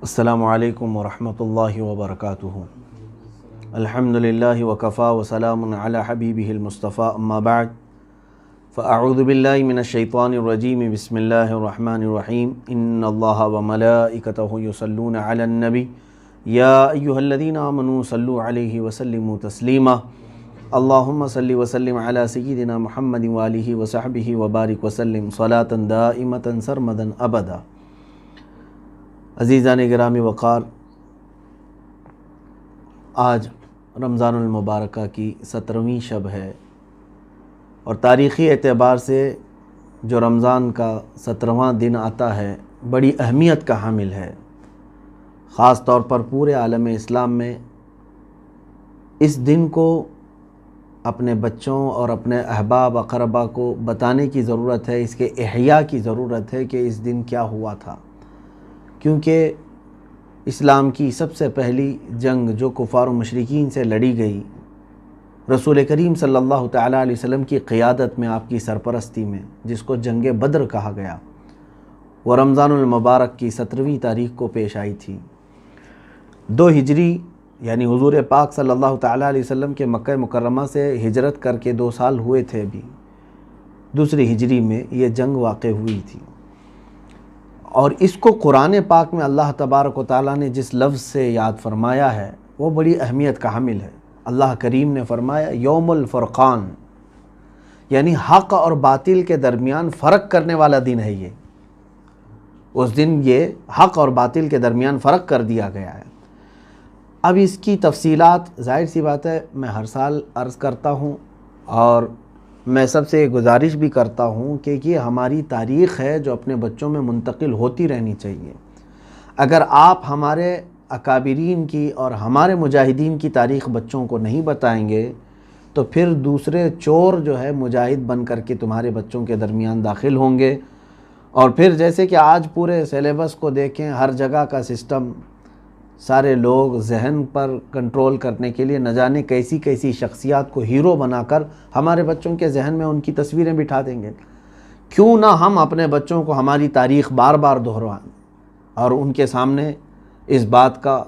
السلام علیکم ورحمۃ اللہ وبرکاتہ۔ الحمدللہ وکفا وسلام علی حبیبہ المصطفیٰ، اما بعد فاعوذ باللہ من الشیطان الرجیم، بسم اللہ الرحمن الرحیم۔ ان اللہ وملائکتہ یصلون علی النبی یا ایہا الذین آمنوا صلوا علیہ وسلموا تسلیما۔ اللہم صلی وسلم علی سیدنا محمد وآلہ وصحبہ وبارک وسلم صلاۃ دائمۃ سرمدا ابدا۔ عزیزان گرامی وقار، آج رمضان المبارکہ کی 17ویں شب ہے اور تاریخی اعتبار سے جو رمضان کا 17واں دن آتا ہے بڑی اہمیت کا حامل ہے۔ خاص طور پر پورے عالم اسلام میں اس دن کو اپنے بچوں اور اپنے احباب اقربا کو بتانے کی ضرورت ہے، اس کے احیاء کی ضرورت ہے کہ اس دن کیا ہوا تھا، کیونکہ اسلام کی سب سے پہلی جنگ جو کفار و مشرکین سے لڑی گئی، رسول کریم صلی اللہ تعالیٰ علیہ وسلم کی قیادت میں، آپ کی سرپرستی میں، جس کو جنگ بدر کہا گیا، وہ رمضان المبارک کی 17ویں تاریخ کو پیش آئی تھی۔ 2 ہجری یعنی حضور پاک صلی اللہ تعالیٰ علیہ وسلم کے مکہ مکرمہ سے ہجرت کر کے 2 سال ہوئے تھے ابھی، 2 ہجری میں یہ جنگ واقع ہوئی تھی۔ اور اس کو قرآن پاک میں اللہ تبارک و تعالیٰ نے جس لفظ سے یاد فرمایا ہے وہ بڑی اہمیت کا حامل ہے۔ اللہ کریم نے فرمایا یوم الفرقان، یعنی حق اور باطل کے درمیان فرق کرنے والا دن ہے یہ۔ اس دن یہ حق اور باطل کے درمیان فرق کر دیا گیا ہے۔ اب اس کی تفصیلات ظاہر سی بات ہے میں ہر سال عرض کرتا ہوں، اور میں سب سے گزارش بھی کرتا ہوں کہ یہ ہماری تاریخ ہے جو اپنے بچوں میں منتقل ہوتی رہنی چاہیے۔ اگر آپ ہمارے اکابرین کی اور ہمارے مجاہدین کی تاریخ بچوں کو نہیں بتائیں گے تو پھر دوسرے چور جو ہے مجاہد بن کر کے تمہارے بچوں کے درمیان داخل ہوں گے، اور پھر جیسے کہ آج پورے سیلیبس کو دیکھیں، ہر جگہ کا سسٹم، سارے لوگ ذہن پر کنٹرول کرنے کے لیے نہ جانے کیسی کیسی شخصیات کو ہیرو بنا کر ہمارے بچوں کے ذہن میں ان کی تصویریں بٹھا دیں گے۔ کیوں نہ ہم اپنے بچوں کو ہماری تاریخ بار بار دہرائیں اور ان کے سامنے اس بات کا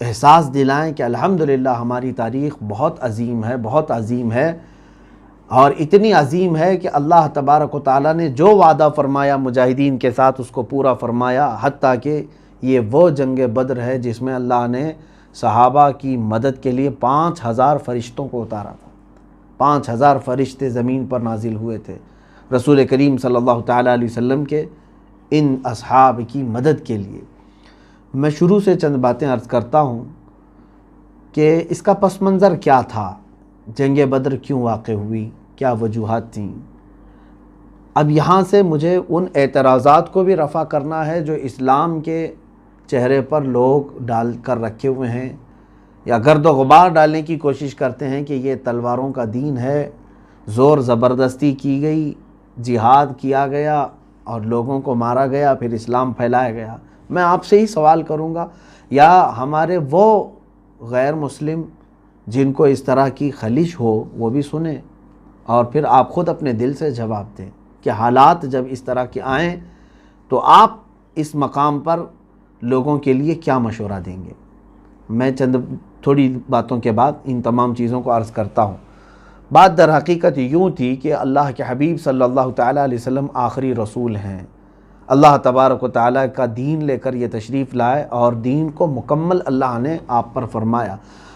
احساس دلائیں کہ الحمدللہ ہماری تاریخ بہت عظیم ہے، بہت عظیم ہے، اور اتنی عظیم ہے کہ اللہ تبارک و تعالیٰ نے جو وعدہ فرمایا مجاہدین کے ساتھ اس کو پورا فرمایا، حتیٰ کہ یہ وہ جنگ بدر ہے جس میں اللہ نے صحابہ کی مدد کے لیے 5000 فرشتوں کو اتارا تھا۔ 5000 فرشتے زمین پر نازل ہوئے تھے رسول کریم صلی اللہ تعالیٰ علیہ وسلم کے ان اصحاب کی مدد کے لیے۔ میں شروع سے چند باتیں عرض کرتا ہوں کہ اس کا پس منظر کیا تھا، جنگ بدر کیوں واقع ہوئی، کیا وجوہات تھیں۔ اب یہاں سے مجھے ان اعتراضات کو بھی رفع کرنا ہے جو اسلام کے چہرے پر لوگ ڈال کر رکھے ہوئے ہیں یا گرد و غبار ڈالنے کی کوشش کرتے ہیں کہ یہ تلواروں کا دین ہے، زور زبردستی کی گئی، جہاد کیا گیا اور لوگوں کو مارا گیا، پھر اسلام پھیلایا گیا۔ میں آپ سے ہی سوال کروں گا، یا ہمارے وہ غیر مسلم جن کو اس طرح کی خلش ہو وہ بھی سنیں، اور پھر آپ خود اپنے دل سے جواب دیں کہ حالات جب اس طرح کے آئیں تو آپ اس مقام پر لوگوں کے لیے کیا مشورہ دیں گے۔ میں چند تھوڑی باتوں کے بعد ان تمام چیزوں کو عرض کرتا ہوں۔ بات در حقیقت یوں تھی کہ اللہ کے حبیب صلی اللہ تعالیٰ علیہ وسلم آخری رسول ہیں، اللہ تبارک و تعالیٰ کا دین لے کر یہ تشریف لائے اور دین کو مکمل اللہ نے آپ پر فرمایا۔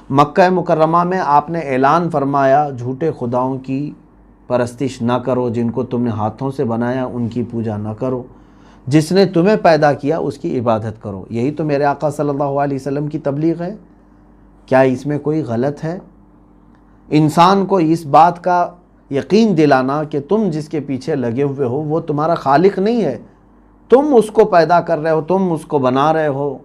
مکہ مکرمہ میں آپ نے اعلان فرمایا جھوٹے خداؤں کی پرستش نہ کرو، جن کو تم نے ہاتھوں سے بنایا ان کی پوجا نہ کرو، جس نے تمہیں پیدا کیا اس کی عبادت کرو۔ یہی تو میرے آقا صلی اللہ علیہ وسلم کی تبلیغ ہے، کیا اس میں کوئی غلط ہے؟ انسان کو اس بات کا یقین دلانا کہ تم جس کے پیچھے لگے ہوئے ہو وہ تمہارا خالق نہیں ہے، تم اس کو پیدا کر رہے ہو، تم اس کو بنا رہے ہو،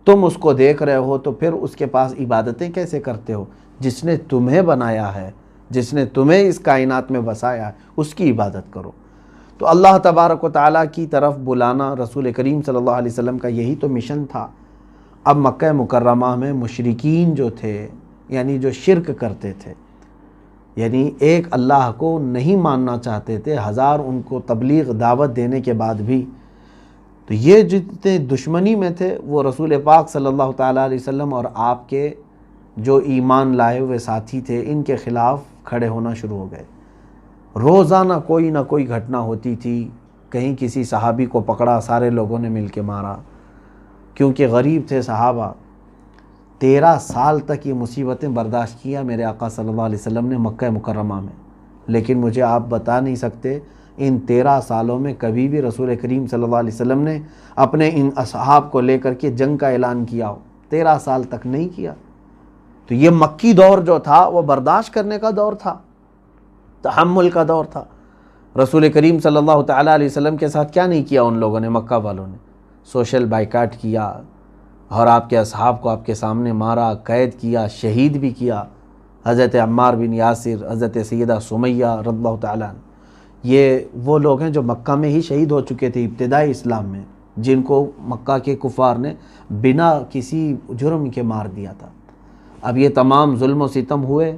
تم اس کو دیکھ رہے ہو، تو پھر اس کے پاس عبادتیں کیسے کرتے ہو؟ جس نے تمہیں بنایا ہے، جس نے تمہیں اس کائنات میں بسایا ہے، اس کی عبادت کرو۔ تو اللہ تبارک و تعالیٰ کی طرف بلانا رسول کریم صلی اللہ علیہ وسلم کا یہی تو مشن تھا۔ اب مکہ مکرمہ میں مشرکین جو تھے، یعنی جو شرک کرتے تھے، یعنی ایک اللہ کو نہیں ماننا چاہتے تھے، ہزار ان کو تبلیغ دعوت دینے کے بعد بھی، تو تو یہ جتنے دشمنی میں تھے وہ رسول پاک صلی اللہ تعالیٰ علیہ وسلم اور آپ کے جو ایمان لائے ہوئے ساتھی تھے ان کے خلاف کھڑے ہونا شروع ہو گئے۔ روزانہ کوئی نہ کوئی گھٹنا ہوتی تھی، کہیں کسی صحابی کو پکڑا، سارے لوگوں نے مل کے مارا، کیونکہ غریب تھے صحابہ۔ 13 سال تک یہ مصیبتیں برداشت کیا میرے آقا صلی اللہ علیہ وسلم نے مکہ مکرمہ میں، لیکن مجھے آپ بتا نہیں سکتے ان 13 سالوں میں کبھی بھی رسول کریم صلی اللہ علیہ وسلم نے اپنے ان اصحاب کو لے کر کے جنگ کا اعلان کیا ہو، 13 سال تک نہیں کیا۔ تو یہ مکی دور جو تھا وہ برداشت کرنے کا دور تھا، تحمل کا دور تھا۔ رسول کریم صلی اللہ تعالیٰ علیہ وسلم کے ساتھ کیا نہیں کیا ان لوگوں نے، مکہ والوں نے؟ سوشل بائیکاٹ کیا اور آپ کے اصحاب کو آپ کے سامنے مارا، قید کیا، شہید بھی کیا۔ حضرت عمار بن یاسر، حضرت سیدہ سمیہ رضی اللہ تعالیٰ عنہ، یہ وہ لوگ ہیں جو مکہ میں ہی شہید ہو چکے تھے ابتدائی اسلام میں، جن کو مکہ کے کفار نے بنا کسی جرم کے مار دیا تھا۔ اب یہ تمام ظلم و ستم ہوئے،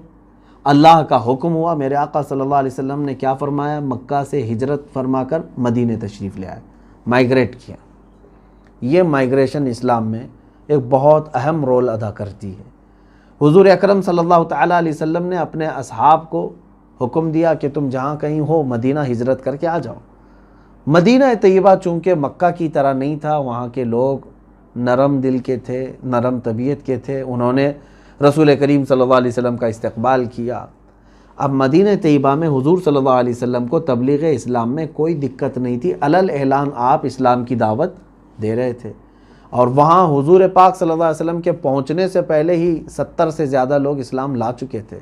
اللہ کا حکم ہوا، میرے آقا صلی اللہ علیہ وسلم نے کیا فرمایا؟ مکہ سے ہجرت فرما کر مدینے تشریف لے آئے، مائیگریٹ کیا۔ یہ مائیگریشن اسلام میں ایک بہت اہم رول ادا کرتی ہے۔ حضور اکرم صلی اللہ تعالیٰ علیہ وسلم نے اپنے اصحاب کو حکم دیا کہ تم جہاں کہیں ہو مدینہ ہجرت کر کے آ جاؤ۔ مدینہ طیبہ چونکہ مکہ کی طرح نہیں تھا، وہاں کے لوگ نرم دل کے تھے، نرم طبیعت کے تھے، انہوں نے رسول کریم صلی اللہ علیہ وسلم کا استقبال کیا۔ اب مدینہ طیبہ میں حضور صلی اللہ علیہ وسلم کو تبلیغ اسلام میں کوئی دقت نہیں تھی، علل اعلان آپ اسلام کی دعوت دے رہے تھے، اور وہاں حضور پاک صلی اللہ علیہ وسلم کے پہنچنے سے پہلے ہی 70 سے زیادہ لوگ اسلام لا چکے تھے۔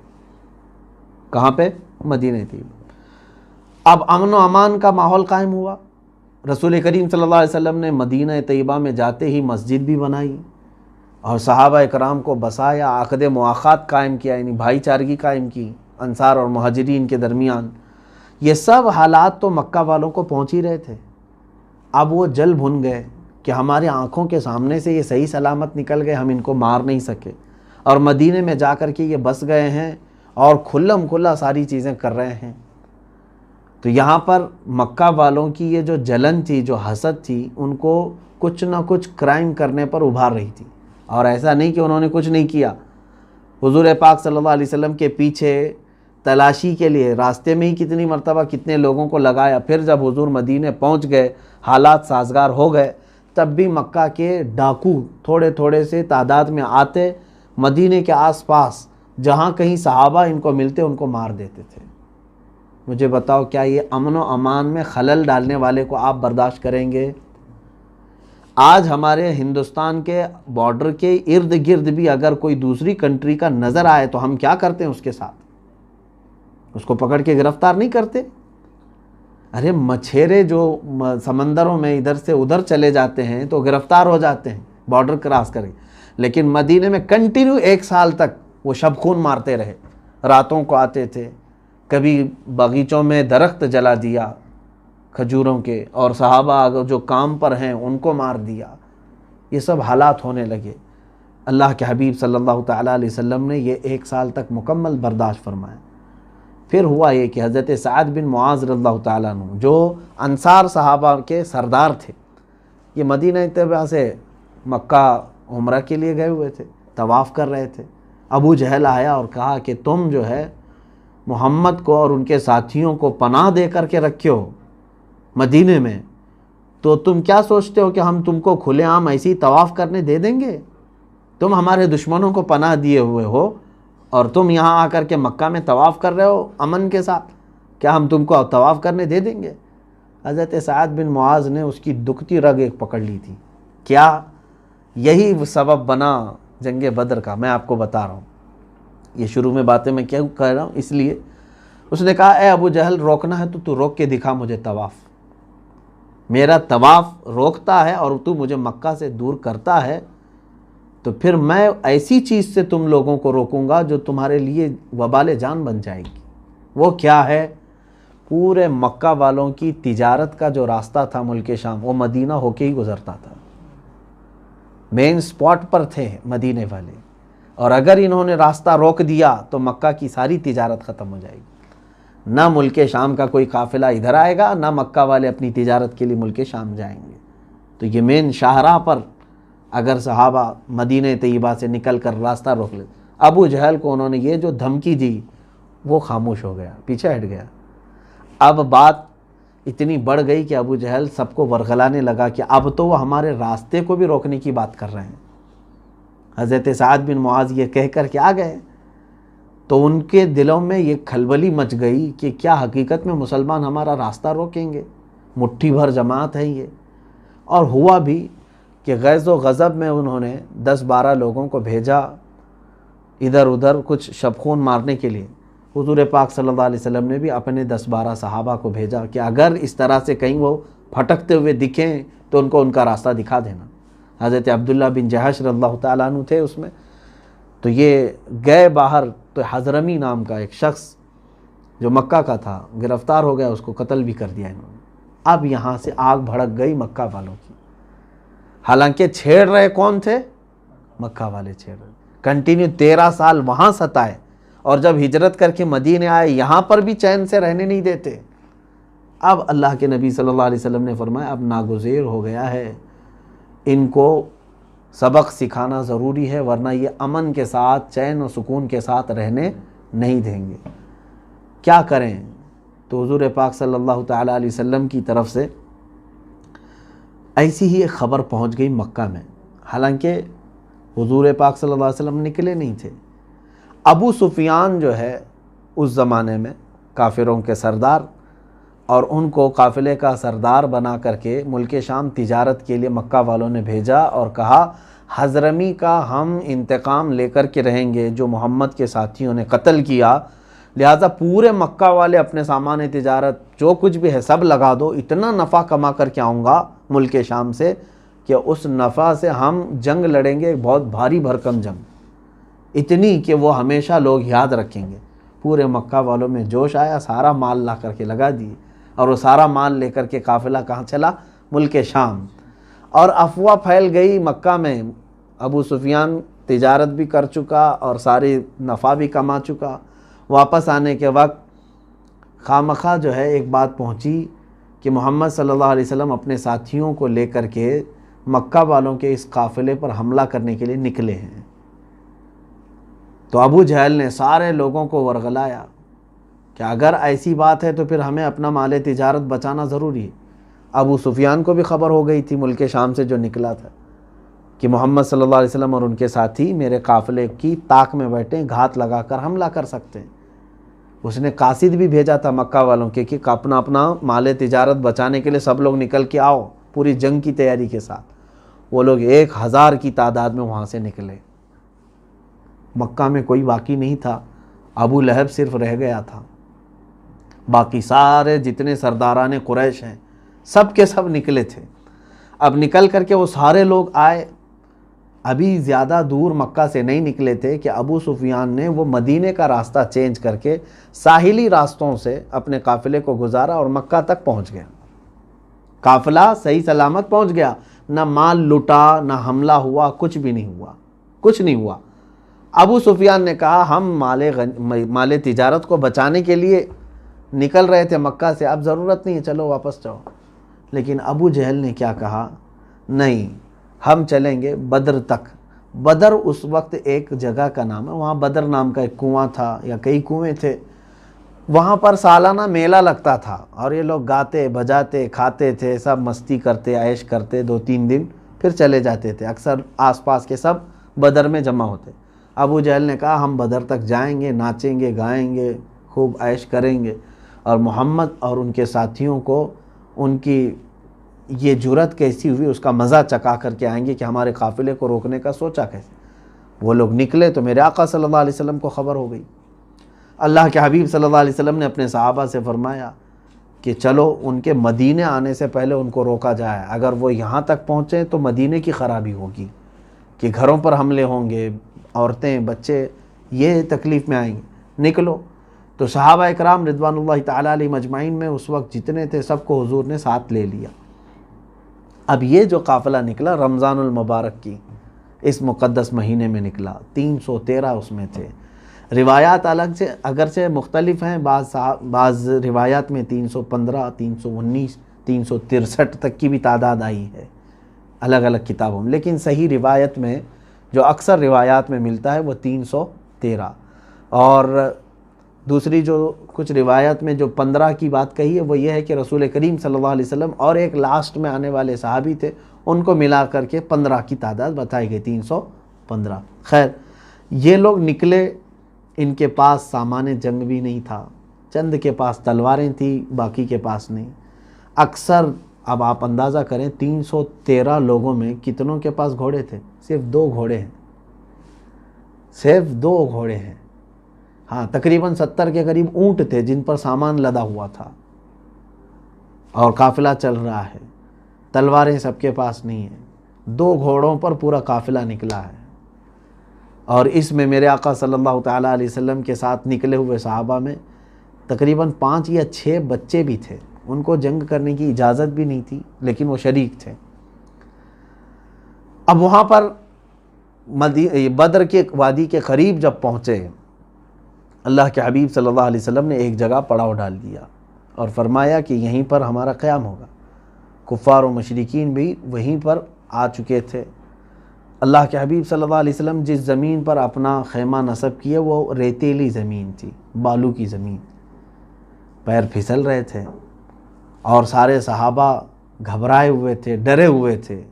کہاں پہ؟ مدینہ طیبہ۔ اب امن و امان کا ماحول قائم ہوا۔ رسول کریم صلی اللہ علیہ وسلم نے مدینہ طیبہ میں جاتے ہی مسجد بھی بنائی اور صحابہ اکرام کو بسایا، عقد مواخات قائم کیا، یعنی بھائی چارگی قائم کی انصار اور مہاجرین کے درمیان۔ یہ سب حالات تو مکہ والوں کو پہنچ ہی رہے تھے۔ اب وہ جل بھن گئے کہ ہمارے آنکھوں کے سامنے سے یہ صحیح سلامت نکل گئے، ہم ان کو مار نہیں سکے، اور مدینے میں جا کر کے یہ بس گئے ہیں اور کھلم کھلا ساری چیزیں کر رہے ہیں۔ تو یہاں پر مکہ والوں کی یہ جو جلن تھی، جو حسد تھی، ان کو کچھ نہ کچھ کرائم کرنے پر ابھار رہی تھی، اور ایسا نہیں کہ انہوں نے کچھ نہیں کیا۔ حضور پاک صلی اللہ علیہ وسلم کے پیچھے تلاشی کے لیے راستے میں ہی کتنی مرتبہ کتنے لوگوں کو لگایا، پھر جب حضور مدینے پہنچ گئے، حالات سازگار ہو گئے، تب بھی مکہ کے ڈاکو تھوڑے تھوڑے سے تعداد میں آتے، مدینے کے آس پاس جہاں کہیں صحابہ ان کو ملتے ان کو مار دیتے تھے۔ مجھے بتاؤ کیا یہ امن و امان میں خلل ڈالنے والے کو آپ برداشت کریں گے؟ آج ہمارے ہندوستان کے بارڈر کے ارد گرد بھی اگر کوئی دوسری کنٹری کا نظر آئے تو ہم کیا کرتے ہیں اس کے ساتھ؟ اس کو پکڑ کے گرفتار نہیں کرتے؟ ارے مچھیرے جو سمندروں میں ادھر سے ادھر چلے جاتے ہیں تو گرفتار ہو جاتے ہیں بارڈر کراس کر کے، لیکن مدینے میں کنٹینیو 1 سال تک وہ شب خون مارتے رہے۔ راتوں کو آتے تھے، کبھی باغیچوں میں درخت جلا دیا کھجوروں کے، اور صحابہ جو کام پر ہیں ان کو مار دیا۔ یہ سب حالات ہونے لگے۔ اللہ کے حبیب صلی اللہ تعالیٰ علیہ وسلم نے یہ 1 سال تک مکمل برداشت فرمایا۔ پھر ہوا یہ کہ حضرت سعد بن معاذ رضی اللہ تعالیٰ عنہ جو انصار صحابہ کے سردار تھے، یہ مدینہ طیبہ سے مکہ عمرہ کے لیے گئے ہوئے تھے، طواف کر رہے تھے۔ ابو جہل آیا اور کہا کہ تم جو ہے محمد کو اور ان کے ساتھیوں کو پناہ دے کر کے رکھے ہو مدینے میں، تو تم کیا سوچتے ہو کہ ہم تم کو کھلے عام ایسے ہی طواف کرنے دے دیں گے؟ تم ہمارے دشمنوں کو پناہ دیے ہوئے ہو اور تم یہاں آ کر کے مکہ میں طواف کر رہے ہو امن کے ساتھ، کیا ہم تم کو طواف کرنے دے دیں گے؟ حضرت سعد بن معاذ نے اس کی دکھتی رگ ایک پکڑ لی تھی۔ کیا یہی سبب بنا جنگ بدر کا؟ میں آپ کو بتا رہا ہوں، یہ شروع میں باتیں میں کیوں کہہ رہا ہوں، اس لیے اس نے کہا اے ابو جہل روکنا ہے تو روک کے دکھا مجھے طواف، میرا طواف روکتا ہے اور تو مجھے مکہ سے دور کرتا ہے، تو پھر میں ایسی چیز سے تم لوگوں کو روکوں گا جو تمہارے لیے وبال جان بن جائے گی۔ وہ کیا ہے؟ پورے مکہ والوں کی تجارت کا جو راستہ تھا ملک شام، وہ مدینہ ہو کے ہی گزرتا تھا، مین سپاٹ پر تھے مدینے والے، اور اگر انہوں نے راستہ روک دیا تو مکہ کی ساری تجارت ختم ہو جائے گی، نہ ملک شام کا کوئی قافلہ ادھر آئے گا، نہ مکہ والے اپنی تجارت کے لیے ملک شام جائیں گے۔ تو یہ مین شاہراہ پر اگر صحابہ مدینہ طیبہ سے نکل کر راستہ روک لے، ابو جہل کو انہوں نے یہ جو دھمکی دی وہ خاموش ہو گیا، پیچھے ہٹ گیا۔ اب بات اتنی بڑھ گئی کہ ابو جہل سب کو ورغلانے لگا کہ اب تو وہ ہمارے راستے کو بھی روکنے کی بات کر رہے ہیں۔ حضرت سعد بن معاذ یہ کہہ کر کے آ گئے تو ان کے دلوں میں یہ کھلبلی مچ گئی کہ کیا حقیقت میں مسلمان ہمارا راستہ روکیں گے؟ مٹھی بھر جماعت ہے یہ۔ اور ہوا بھی کہ غیظ و غضب میں انہوں نے 10-12 لوگوں کو بھیجا ادھر ادھر کچھ شبخون مارنے کے لیے۔ حضور پاک صلی اللہ علیہ وسلم نے بھی اپنے 10-12 صحابہ کو بھیجا کہ اگر اس طرح سے کہیں وہ پھٹکتے ہوئے دکھیں تو ان کو ان کا راستہ دکھا دینا۔ حضرت عبداللہ بن جہش رضی اللہ تعالیٰ عنہ تھے اس میں، تو یہ گئے باہر تو حضرمی نام کا ایک شخص جو مکہ کا تھا گرفتار ہو گیا، اس کو قتل بھی کر دیا انہوں نے۔ اب یہاں سے آگ بھڑک گئی مکہ والوں کی، حالانکہ چھیڑ رہے کون تھے؟ مکہ والے چھیڑ رہے، کنٹینیو 13 سال وہاں ستائے، اور جب ہجرت کر کے مدینے آئے یہاں پر بھی چین سے رہنے نہیں دیتے۔ اب اللہ کے نبی صلی اللہ علیہ وسلم نے فرمایا اب ناگزیر ہو گیا ہے، ان کو سبق سکھانا ضروری ہے، ورنہ یہ امن کے ساتھ چین و سکون کے ساتھ رہنے نہیں دیں گے۔ کیا کریں؟ تو حضور پاک صلی اللہ تعالیٰ علیہ وسلم کی طرف سے ایسی ہی ایک خبر پہنچ گئی مکہ میں، حالانکہ حضور پاک صلی اللہ علیہ وسلم نکلے نہیں تھے۔ ابو سفیان جو ہے اس زمانے میں کافروں کے سردار، اور ان کو قافلے کا سردار بنا کر کے ملک شام تجارت کے لیے مکہ والوں نے بھیجا اور کہا حضرمی کا ہم انتقام لے کر کے رہیں گے جو محمد کے ساتھیوں نے قتل کیا، لہٰذا پورے مکہ والے اپنے سامان تجارت جو کچھ بھی ہے سب لگا دو، اتنا نفع کما کر کے آؤں گا ملک شام سے کہ اس نفع سے ہم جنگ لڑیں گے، بہت بھاری بھرکم جنگ، اتنی کہ وہ ہمیشہ لوگ یاد رکھیں گے۔ پورے مکہ والوں میں جوش آیا، سارا مال لا کر کے لگا دیے، اور وہ سارا مال لے کر کے قافلہ کہاں چلا؟ ملک شام۔ اور افواہ پھیل گئی مکہ میں، ابو سفیان تجارت بھی کر چکا اور ساری نفع بھی کما چکا، واپس آنے کے وقت خامخواہ جو ہے ایک بات پہنچی کہ محمد صلی اللہ علیہ وسلم اپنے ساتھیوں کو لے کر کے مکہ والوں کے اس قافلے پر حملہ کرنے کے لیے نکلے ہیں۔ تو ابو جہل نے سارے لوگوں کو ورغلایا کہ اگر ایسی بات ہے تو پھر ہمیں اپنا مال تجارت بچانا ضروری ہے۔ ابو سفیان کو بھی خبر ہو گئی تھی ملک شام سے جو نکلا تھا کہ محمد صلی اللہ علیہ وسلم اور ان کے ساتھی میرے قافلے کی طاق میں بیٹھے، گھات لگا کر حملہ کر سکتے ہیں۔ اس نے قاصد بھی بھیجا تھا مکہ والوں کے کہ اپنا مال تجارت بچانے کے لیے سب لوگ نکل کے آؤ، پوری جنگ کی تیاری کے ساتھ۔ وہ لوگ 1000 کی تعداد میں وہاں سے نکلے۔ مکہ میں کوئی باقی نہیں تھا، ابو لہب صرف رہ گیا تھا، باقی سارے جتنے سرداران قریش ہیں سب کے سب نکلے تھے۔ اب نکل کر کے وہ سارے لوگ آئے، ابھی زیادہ دور مکہ سے نہیں نکلے تھے کہ ابو سفیان نے وہ مدینے کا راستہ چینج کر کے ساحلی راستوں سے اپنے قافلے کو گزارا اور مکہ تک پہنچ گیا۔ قافلہ صحیح سلامت پہنچ گیا، نہ مال لٹا، نہ حملہ ہوا، کچھ بھی نہیں ہوا، کچھ نہیں ہوا۔ ابو سفیان نے کہا ہم مال تجارت کو بچانے کے لیے نکل رہے تھے مکہ سے، اب ضرورت نہیں ہے، چلو واپس جاؤ۔ لیکن ابو جہل نے کیا کہا؟ نہیں، ہم چلیں گے بدر تک۔ بدر اس وقت ایک جگہ کا نام ہے، وہاں بدر نام کا ایک کنواں تھا یا کئی کنویں تھے، وہاں پر سالانہ میلہ لگتا تھا اور یہ لوگ گاتے بجاتے کھاتے تھے، سب مستی کرتے عیش کرتے، 2-3 دن پھر چلے جاتے تھے۔ اکثر آس پاس کے سب بدر میں جمع ہوتے۔ ابو جہل نے کہا ہم بدر تک جائیں گے، ناچیں گے، گائیں گے، خوب عیش کریں گے، اور محمد اور ان کے ساتھیوں کو ان کی یہ جرت کیسی ہوئی اس کا مزہ چکا کر کے آئیں گے کہ ہمارے قافلے کو روکنے کا سوچا کیسے۔ وہ لوگ نکلے تو میرے آقا صلی اللہ علیہ وسلم کو خبر ہو گئی۔ اللہ کے حبیب صلی اللہ علیہ وسلم نے اپنے صحابہ سے فرمایا کہ چلو ان کے مدینے آنے سے پہلے ان کو روکا جائے، اگر وہ یہاں تک پہنچے تو مدینے کی خرابی ہوگی کہ گھروں پر حملے ہوں گے، عورتیں بچے یہ تکلیف میں آئیں گے، نکلو۔ تو صحابہ اکرام رضوان اللہ تعالیٰ علیہ مجمعین میں اس وقت جتنے تھے سب کو حضور نے ساتھ لے لیا۔ اب یہ جو قافلہ نکلا رمضان المبارک کی اس مقدس مہینے میں نکلا، 313 اس میں تھے۔ روایات الگ سے اگرچہ مختلف ہیں، بعض روایات میں 315، 319، 363 تک کی بھی تعداد آئی ہے، الگ الگ کتابوں میں، لیکن صحیح روایت میں جو اکثر روایات میں ملتا ہے وہ 313، اور دوسری جو کچھ روایت میں جو 15 کی بات کہی ہے وہ یہ ہے کہ رسول کریم صلی اللہ علیہ وسلم اور ایک لاسٹ میں آنے والے صحابی تھے، ان کو ملا کر کے 15 کی تعداد بتائی گئی، 315۔ خیر، یہ لوگ نکلے، ان کے پاس سامان جنگ بھی نہیں تھا، چند کے پاس تلواریں تھیں، باقی کے پاس نہیں۔ اکثر اب آپ اندازہ کریں 313 لوگوں میں کتنوں کے پاس گھوڑے تھے؟ صرف 2 گھوڑے ہیں، صرف 2 گھوڑے ہیں۔ ہاں، تقریباً 70 کے قریب اونٹ تھے جن پر سامان لدا ہوا تھا اور قافلہ چل رہا ہے، تلواریں سب کے پاس نہیں ہیں، 2 گھوڑوں پر پورا قافلہ نکلا ہے۔ اور اس میں میرے آقا صلی اللہ تعالیٰ علیہ وسلم کے ساتھ نکلے ہوئے صحابہ میں تقریباً 5 یا 6 بچے بھی تھے، ان کو جنگ کرنے کی اجازت بھی نہیں تھی لیکن وہ شریک تھے۔ اب وہاں پر بدر کے وادی کے قریب جب پہنچے، اللہ کے حبیب صلی اللہ علیہ وسلم نے ایک جگہ پڑاؤ ڈال دیا اور فرمایا کہ یہیں پر ہمارا قیام ہوگا۔ کفار و مشرکین بھی وہیں پر آ چکے تھے۔ اللہ کے حبیب صلی اللہ علیہ وسلم جس زمین پر اپنا خیمہ نصب کیے وہ ریتیلی زمین تھی، بالو کی زمین، پیر پھسل رہے تھے اور سارے صحابہ گھبرائے ہوئے تھے، ڈرے ہوئے تھے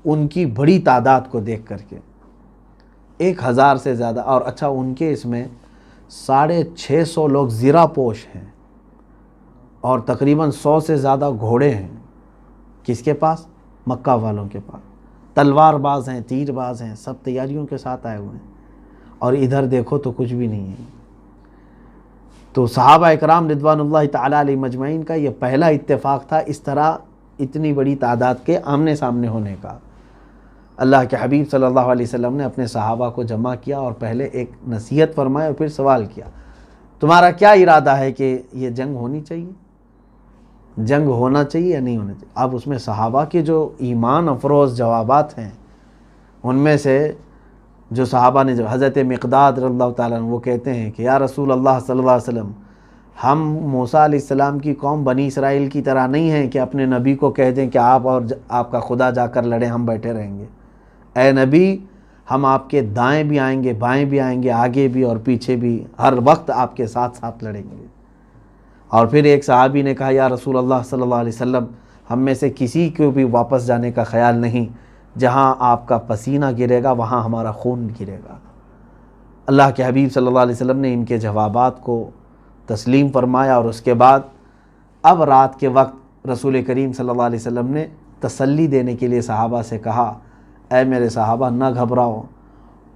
ان کی بڑی تعداد کو دیکھ کر کے، 1000 سے زیادہ۔ اور اچھا، ان کے اس میں 650 لوگ زرہ پوش ہیں اور تقریباً 100 سے زیادہ گھوڑے ہیں۔ کس کے پاس؟ مکہ والوں کے پاس۔ تلوار باز ہیں، تیر باز ہیں، سب تیاریوں کے ساتھ آئے ہوئے ہیں، اور ادھر دیکھو تو کچھ بھی نہیں ہے۔ تو صحابہ اکرام رضوان اللہ تعالیٰ علیہ مجمعین کا یہ پہلا اتفاق تھا اس طرح اتنی بڑی تعداد کے آمنے سامنے ہونے کا۔ اللہ کے حبیب صلی اللہ علیہ وسلم نے اپنے صحابہ کو جمع کیا اور پہلے ایک نصیحت فرمائی اور پھر سوال کیا، تمہارا کیا ارادہ ہے کہ یہ جنگ ہونی چاہیے، جنگ ہونا چاہیے یا نہیں ہونا چاہیے؟ اب اس میں صحابہ کے جو ایمان افروز جوابات ہیں، ان میں سے جو صحابہ نے، جو حضرت مقداد رضی اللہ تعالیٰ عنہ، وہ کہتے ہیں کہ یا رسول اللہ صلی اللہ علیہ وسلم، ہم موسیٰ علیہ السلام کی قوم بنی اسرائیل کی طرح نہیں ہیں کہ اپنے نبی کو کہہ دیں کہ آپ اور آپ کا خدا جا کر لڑیں، ہم بیٹھے رہیں گے۔ اے نبی، ہم آپ کے دائیں بھی آئیں گے، بائیں بھی آئیں گے، آگے بھی اور پیچھے بھی، ہر وقت آپ کے ساتھ ساتھ لڑیں گے۔ اور پھر ایک صحابی نے کہا یا رسول اللہ صلی اللہ علیہ وسلم، ہم میں سے کسی کو بھی واپس جانے کا خیال نہیں، جہاں آپ کا پسینہ گرے گا وہاں ہمارا خون گرے گا۔ اللہ کے حبیب صلی اللہ علیہ وسلم نے ان کے جوابات کو تسلیم فرمایا، اور اس کے بعد اب رات کے وقت رسول کریم صلی اللہ علیہ وسلم نے تسلی دینے کے لیے صحابہ سے کہا، اے میرے صحابہ نہ گھبراؤ،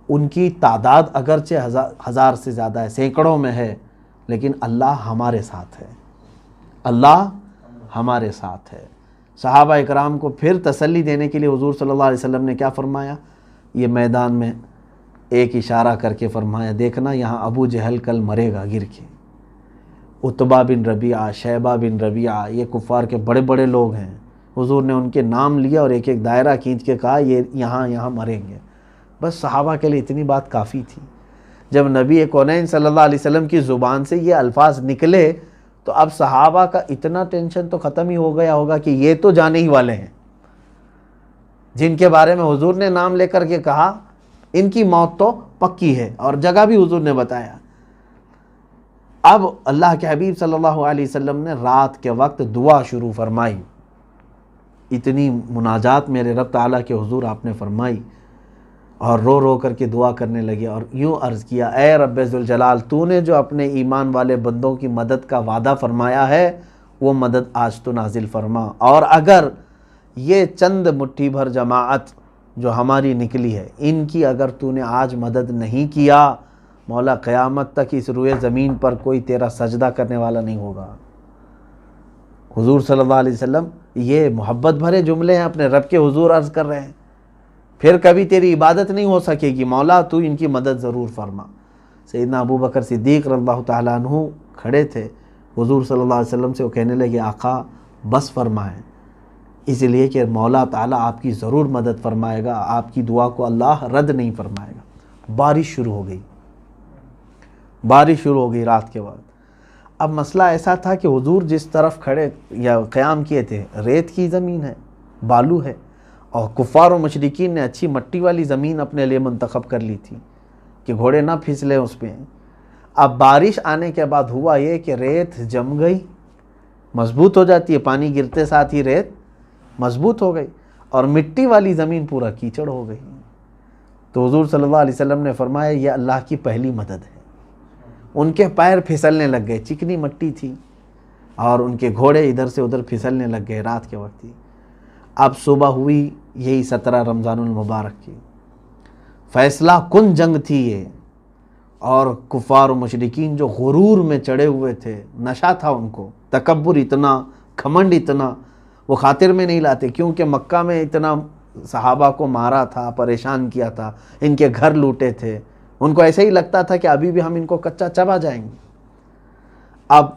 ان کی تعداد اگرچہ 1000 سے زیادہ ہے، سینکڑوں میں ہے، لیکن اللہ ہمارے ساتھ ہے، اللہ ہمارے ساتھ ہے۔ صحابہ اکرام کو پھر تسلی دینے کے لیے حضور صلی اللہ علیہ وسلم نے کیا فرمایا؟ یہ میدان میں ایک اشارہ کر کے فرمایا، دیکھنا یہاں ابو جہل کل مرے گا گر کے، عتبہ بن ربیعہ، شیبہ بن ربیعہ، یہ کفار کے بڑے بڑے لوگ ہیں۔ حضور نے ان کے نام لیا اور ایک ایک دائرہ کھینچ کے کہا یہ یہاں مریں گے۔ بس صحابہ کے لیے اتنی بات کافی تھی۔ جب نبی کونین صلی اللہ علیہ وسلم کی زبان سے یہ الفاظ نکلے تو اب صحابہ کا اتنا ٹینشن تو ختم ہی ہو گیا ہوگا کہ یہ تو جانے ہی والے ہیں، جن کے بارے میں حضور نے نام لے کر کے کہا ان کی موت تو پکی ہے، اور جگہ بھی حضور نے بتایا۔ اب اللہ کے حبیب صلی اللہ علیہ وسلم نے رات کے وقت دعا شروع فرمائی، اتنی مناجات میرے رب تعالیٰ کے حضور آپ نے فرمائی، اور رو رو کر کے دعا کرنے لگے اور یوں عرض کیا، اے رب ذوالجلال، تو نے جو اپنے ایمان والے بندوں کی مدد کا وعدہ فرمایا ہے وہ مدد آج تو نازل فرما، اور اگر یہ چند مٹھی بھر جماعت جو ہماری نکلی ہے ان کی اگر تو نے آج مدد نہیں کیا، مولا قیامت تک اس روئے زمین پر کوئی تیرا سجدہ کرنے والا نہیں ہوگا۔ حضور صلی اللہ علیہ وسلم یہ محبت بھرے جملے ہیں، اپنے رب کے حضور عرض کر رہے ہیں، پھر کبھی تیری عبادت نہیں ہو سکے گی، مولا تو ان کی مدد ضرور فرما۔ سیدنا ابو بکر صدیق رضی اللہ تعالیٰ عنہ کھڑے تھے، حضور صلی اللہ علیہ وسلم سے وہ کہنے لگے، آقا بس فرمائیں، اس لیے کہ مولا تعالیٰ آپ کی ضرور مدد فرمائے گا، آپ کی دعا کو اللہ رد نہیں فرمائے گا۔ بارش شروع ہو گئی، بارش شروع ہو گئی رات کے وقت۔ اب مسئلہ ایسا تھا کہ حضور جس طرف کھڑے یا قیام کیے تھے ریت کی زمین ہے، بالو ہے، اور کفار و مشرکین نے اچھی مٹی والی زمین اپنے لیے منتخب کر لی تھی کہ گھوڑے نہ پھسلیں اس پہ۔ اب بارش آنے کے بعد ہوا یہ کہ ریت جم گئی، مضبوط ہو جاتی ہے، پانی گرتے ساتھ ہی ریت مضبوط ہو گئی، اور مٹی والی زمین پورا کیچڑ ہو گئی۔ تو حضور صلی اللہ علیہ وسلم نے فرمایا یہ اللہ کی پہلی مدد ہے۔ ان کے پیر پھسلنے لگ گئے، چکنی مٹی تھی، اور ان کے گھوڑے ادھر سے ادھر پھسلنے لگ گئے، رات کے وقت ہی۔ اب صبح ہوئی، یہی 17 رمضان المبارک کی فیصلہ کن جنگ تھی یہ، اور کفار و مشرکین جو غرور میں چڑھے ہوئے تھے، نشہ تھا ان کو، تکبر اتنا، گھمنڈ اتنا، وہ خاطر میں نہیں لاتے، کیونکہ مکہ میں اتنا صحابہ کو مارا تھا، پریشان کیا تھا، ان کے گھر لوٹے تھے، ان کو ایسے ہی لگتا تھا کہ ابھی بھی ہم ان کو کچا چبا جائیں گے۔ اب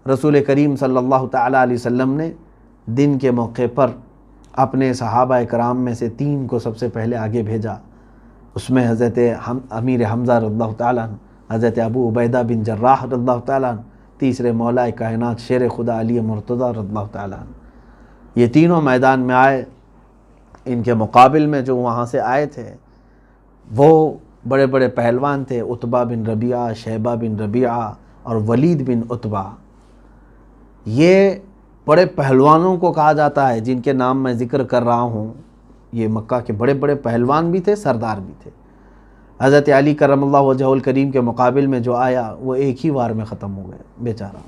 رسول کریم صلی اللہ تعالیٰ علیہ وسلم نے دن کے موقع پر اپنے صحابہ کرام میں سے 3 کو سب سے پہلے آگے بھیجا۔ اس میں حضرت امیر حمزہ رضی اللہ تعالیٰ عنہ، حضرت ابو عبیدہ بن جراح رضی اللہ تعالیٰ عنہ، تیسرے مولا کائنات شیر خدا علی مرتضیٰ رضی اللہ تعالیٰ عنہ۔ یہ تینوں میدان میں آئے۔ ان کے مقابل میں جو وہاں سے آئے تھے وہ بڑے بڑے پہلوان تھے، عتبہ بن ربیعہ، شیبہ بن ربیعہ اور ولید بن عتبہ۔ یہ بڑے پہلوانوں کو کہا جاتا ہے جن کے نام میں ذکر کر رہا ہوں، یہ مکہ کے بڑے بڑے پہلوان بھی تھے، سردار بھی تھے۔ حضرت علی کرم اللہ وجہہ الکریم کے مقابل میں جو آیا وہ ایک ہی وار میں ختم ہو گئے بیچارہ،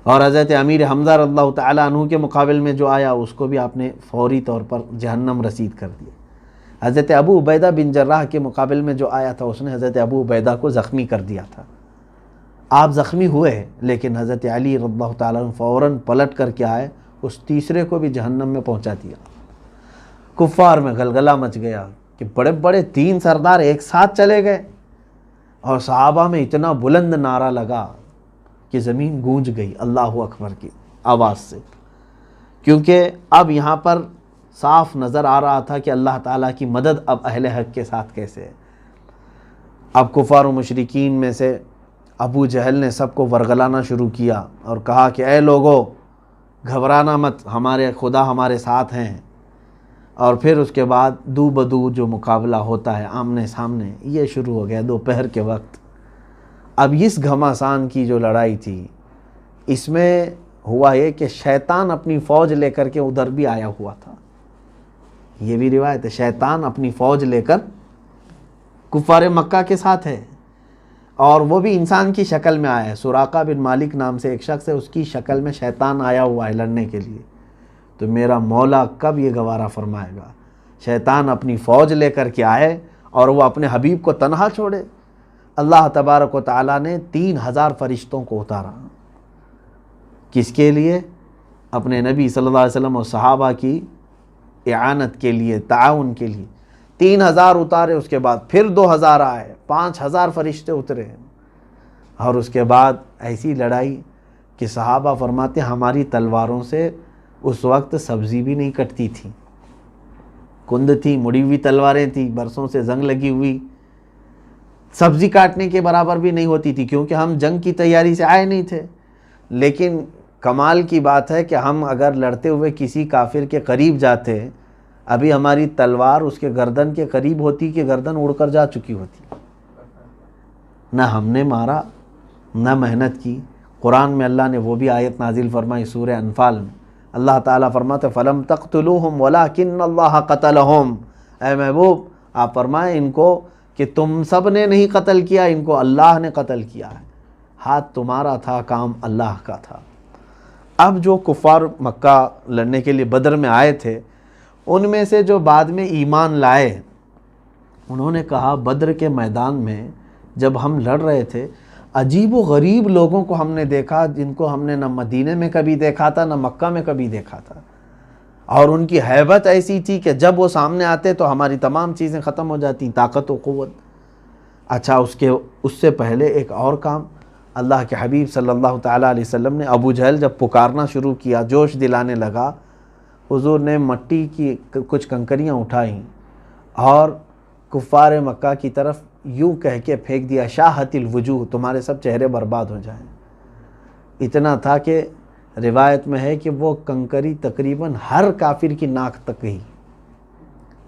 اور حضرت امیر حمزہ رضی اللہ تعالیٰ عنہ کے مقابل میں جو آیا اس کو بھی آپ نے فوری طور پر جہنم رسید کر دیا۔ حضرت ابو عبیدہ بن جراح کے مقابل میں جو آیا تھا اس نے حضرت ابو عبیدہ کو زخمی کر دیا تھا۔ آپ زخمی ہوئے لیکن حضرت علی رضی اللہ تعالیٰ عنہ فوراً پلٹ کر کے آئے، اس تیسرے کو بھی جہنم میں پہنچا دیا۔ کفار میں غلغلہ مچ گیا کہ بڑے بڑے 3 سردار ایک ساتھ چلے گئے، اور صحابہ میں اتنا بلند نعرہ لگا کہ زمین گونج گئی اللہ اکبر کی آواز سے، کیونکہ اب یہاں پر صاف نظر آ رہا تھا کہ اللہ تعالیٰ کی مدد اب اہل حق کے ساتھ کیسے ہے۔ اب کفار و مشرکین میں سے ابو جہل نے سب کو ورغلانا شروع کیا اور کہا کہ اے لوگو گھبرانا مت، ہمارے خدا ہمارے ساتھ ہیں۔ اور پھر اس کے بعد دو بدو جو مقابلہ ہوتا ہے آمنے سامنے، یہ شروع ہو گیا دوپہر کے وقت۔ اب اس گھماسان کی جو لڑائی تھی اس میں ہوا یہ کہ شیطان اپنی فوج لے کر کے ادھر بھی آیا ہوا تھا، یہ بھی روایت ہے، شیطان اپنی فوج لے کر کفار مکہ کے ساتھ ہے، اور وہ بھی انسان کی شکل میں آیا ہے۔ سراقہ بن مالک نام سے ایک شخص ہے، اس کی شکل میں شیطان آیا ہوا ہے لڑنے کے لیے۔ تو میرا مولا کب یہ گوارہ فرمائے گا شیطان اپنی فوج لے کر کے آئے اور وہ اپنے حبیب کو تنہا چھوڑے؟ اللہ تبارک و تعالیٰ نے 3000 فرشتوں کو اتارا، کس کے لیے؟ اپنے نبی صلی اللہ علیہ وسلم اور صحابہ کی اعانت کے لیے، تعاون کے لیے۔ 3000 اتارے، اس کے بعد پھر 2000 آئے، 5000 فرشتے اترے، اور اس کے بعد ایسی لڑائی کہ صحابہ فرماتے ہماری تلواروں سے اس وقت سبزی بھی نہیں کٹتی تھی، کند تھی، مڑی ہوئی تلواریں تھیں، برسوں سے زنگ لگی ہوئی، سبزی کاٹنے کے برابر بھی نہیں ہوتی تھی، کیونکہ ہم جنگ کی تیاری سے آئے نہیں تھے۔ لیکن کمال کی بات ہے کہ ہم اگر لڑتے ہوئے کسی کافر کے قریب جاتے، ابھی ہماری تلوار اس کے گردن کے قریب ہوتی کہ گردن اڑ کر جا چکی ہوتی، نہ ہم نے مارا نہ محنت کی۔ قرآن میں اللہ نے وہ بھی آیت نازل فرمائی سورہ انفال میں، اللہ تعالیٰ فرماتے فَلَمْ تَقْتُلُوهُمْ وَلَكِنَّ اللَّهَ قَتَلَهُمْ۔ اے محبوب آپ فرمائیں ان کو کہ تم سب نے نہیں قتل کیا، ان کو اللہ نے قتل کیا ہے، ہاتھ تمہارا تھا، کام اللہ کا تھا۔ اب جو کفار مکہ لڑنے کے لیے بدر میں آئے تھے، ان میں سے جو بعد میں ایمان لائے، انہوں نے کہا بدر کے میدان میں جب ہم لڑ رہے تھے عجیب و غریب لوگوں کو ہم نے دیکھا جن کو ہم نے نہ مدینے میں کبھی دیکھا تھا نہ مکہ میں کبھی دیکھا تھا، اور ان کی ہیبت ایسی تھی کہ جب وہ سامنے آتے تو ہماری تمام چیزیں ختم ہو جاتی، طاقت و قوت۔ اچھا اس سے پہلے ایک اور کام، اللہ کے حبیب صلی اللہ تعالیٰ علیہ وسلم نے ابو جہل جب پکارنا شروع کیا، جوش دلانے لگا، حضور نے مٹی کی کچھ کنکریاں اٹھائیں اور کفار مکہ کی طرف یوں کہہ کے پھینک دیا شاہت الوجوہ، تمہارے سب چہرے برباد ہو جائیں۔ اتنا تھا کہ روایت میں ہے کہ وہ کنکری تقریباً ہر کافر کی ناک تک گئی،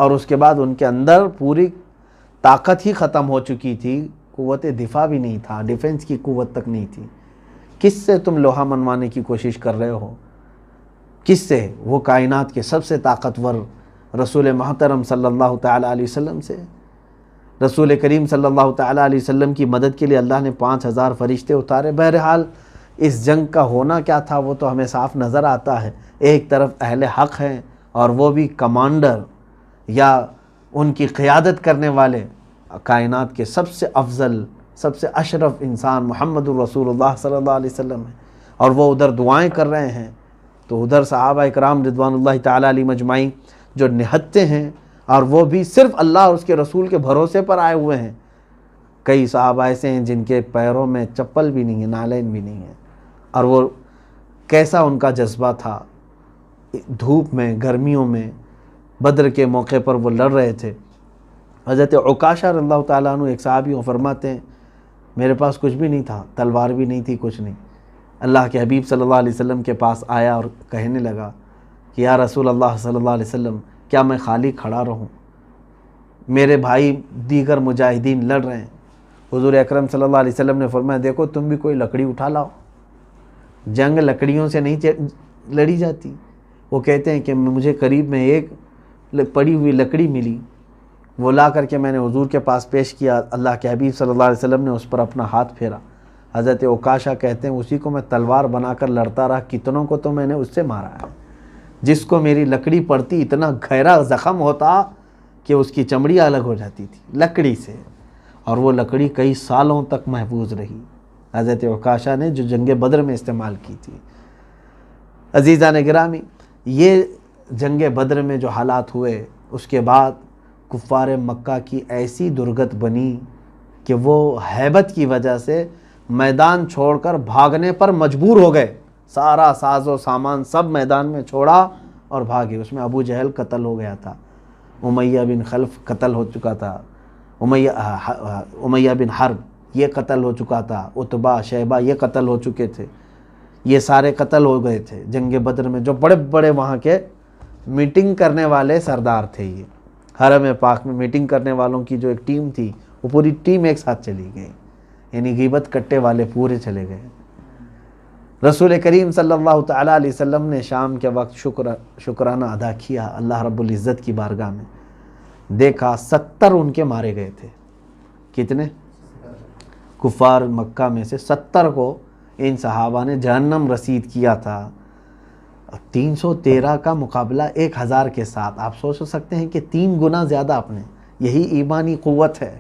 اور اس کے بعد ان کے اندر پوری طاقت ہی ختم ہو چکی تھی، قوت دفاع بھی نہیں تھا، ڈیفنس کی قوت تک نہیں تھی۔ کس سے تم لوہا منوانے کی کوشش کر رہے ہو؟ کس سے؟ وہ کائنات کے سب سے طاقتور رسول محترم صلی اللہ تعالیٰ علیہ وسلم سے۔ رسول کریم صلی اللہ تعالیٰ علیہ وسلم کی مدد کے لیے اللہ نے 5000 فرشتے اتارے۔ بہرحال اس جنگ کا ہونا کیا تھا وہ تو ہمیں صاف نظر آتا ہے۔ ایک طرف اہل حق ہیں اور وہ بھی کمانڈر یا ان کی قیادت کرنے والے کائنات کے سب سے افضل، سب سے اشرف انسان محمد الرسول اللہ صلی اللہ علیہ وسلم ہیں، اور وہ ادھر دعائیں کر رہے ہیں، تو ادھر صحابہ اکرام رضوان اللہ تعالیٰ علیہ مجمعین جو نہتے ہیں، اور وہ بھی صرف اللہ اور اس کے رسول کے بھروسے پر آئے ہوئے ہیں۔ کئی صحابہ ایسے ہیں جن کے پیروں میں چپل بھی نہیں ہے، نالین بھی نہیں ہے، اور وہ کیسا ان کا جذبہ تھا، دھوپ میں، گرمیوں میں، بدر کے موقع پر وہ لڑ رہے تھے۔ حضرت عکاشہ رضی اللہ تعالیٰ عنہ ایک صحابی وہ فرماتے ہیں میرے پاس کچھ بھی نہیں تھا، تلوار بھی نہیں تھی، کچھ نہیں۔ اللہ کے حبیب صلی اللہ علیہ وسلم کے پاس آیا اور کہنے لگا کہ یا رسول اللہ صلی اللہ علیہ وسلم، کیا میں خالی کھڑا رہوں؟ میرے بھائی دیگر مجاہدین لڑ رہے ہیں۔ حضور اکرم صلی اللہ علیہ وسلم نے فرمایا دیکھو تم بھی کوئی لکڑی اٹھا لاؤ، جنگ لکڑیوں سے نہیں لڑی جاتی۔ وہ کہتے ہیں کہ مجھے قریب میں ایک پڑی ہوئی لکڑی ملی، وہ لا کر کے میں نے حضور کے پاس پیش کیا، اللہ کے حبیب صلی اللہ علیہ وسلم نے اس پر اپنا ہاتھ پھیرا۔ حضرت عکاشہ کہتے ہیں اسی کو میں تلوار بنا کر لڑتا رہا، کتنوں کو تو میں نے اس سے مارا ہے، جس کو میری لکڑی پڑتی اتنا گہرا زخم ہوتا کہ اس کی چمڑی الگ ہو جاتی تھی لکڑی سے، اور وہ لکڑی کئی سالوں تک محفوظ رہی حضرت عکاشہ نے جو جنگ بدر میں استعمال کی تھی۔ عزیزان گرامی، یہ جنگ بدر میں جو حالات ہوئے، اس کے بعد کفار مکہ کی ایسی درگت بنی کہ وہ ہیبت کی وجہ سے میدان چھوڑ کر بھاگنے پر مجبور ہو گئے۔ سارا ساز و سامان سب میدان میں چھوڑا اور بھاگے۔ اس میں ابو جہل قتل ہو گیا تھا، امیہ بن خلف قتل ہو چکا تھا، امیہ بن حرب یہ قتل ہو چکا تھا، عتبہ شیبہ یہ قتل ہو چکے تھے، یہ سارے قتل ہو گئے تھے جنگ بدر میں۔ جو بڑے بڑے وہاں کے میٹنگ کرنے والے سردار تھے، یہ حرم پاک میں میٹنگ کرنے والوں کی جو ایک ٹیم تھی، وہ پوری ٹیم ایک ساتھ چلی گئی، یعنی غیبت کٹے والے پورے چلے گئے۔ رسول کریم صلی اللہ تعالیٰ علیہ وسلم نے شام کے وقت شکرانہ ادا کیا اللہ رب العزت کی بارگاہ میں، دیکھا 70 ان کے مارے گئے تھے۔ کتنے؟ کفار مکہ میں سے 70 کو ان صحابہ نے جہنم رسید کیا تھا۔ 313 کا مقابلہ 1000 کے ساتھ، آپ سوچ سکتے ہیں کہ 3 گنا زیادہ اپنے۔ یہی ایمانی قوت ہے،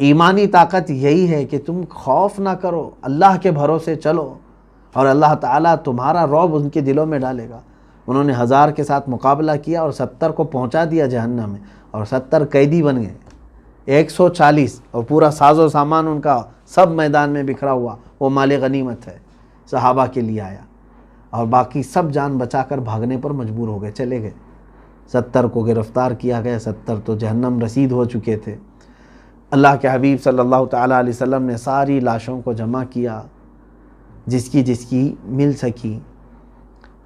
ایمانی طاقت یہی ہے کہ تم خوف نہ کرو، اللہ کے بھروسے چلو، اور اللہ تعالیٰ تمہارا رعب ان کے دلوں میں ڈالے گا۔ انہوں نے 1000 کے ساتھ مقابلہ کیا اور 70 کو پہنچا دیا جہنم میں، اور 70 قیدی بن گئے۔ 140 اور پورا ساز و سامان ان کا سب میدان میں بکھرا ہوا، وہ مال غنیمت ہے، صحابہ کے لیے آیا، اور باقی سب جان بچا کر بھاگنے پر مجبور ہو گئے، چلے گئے۔ 70 کو گرفتار کیا گیا، 70 تو جہنم رسید ہو چکے تھے۔ اللہ کے حبیب صلی اللہ تعالیٰ علیہ وسلم نے ساری لاشوں کو جمع کیا، جس کی مل سکی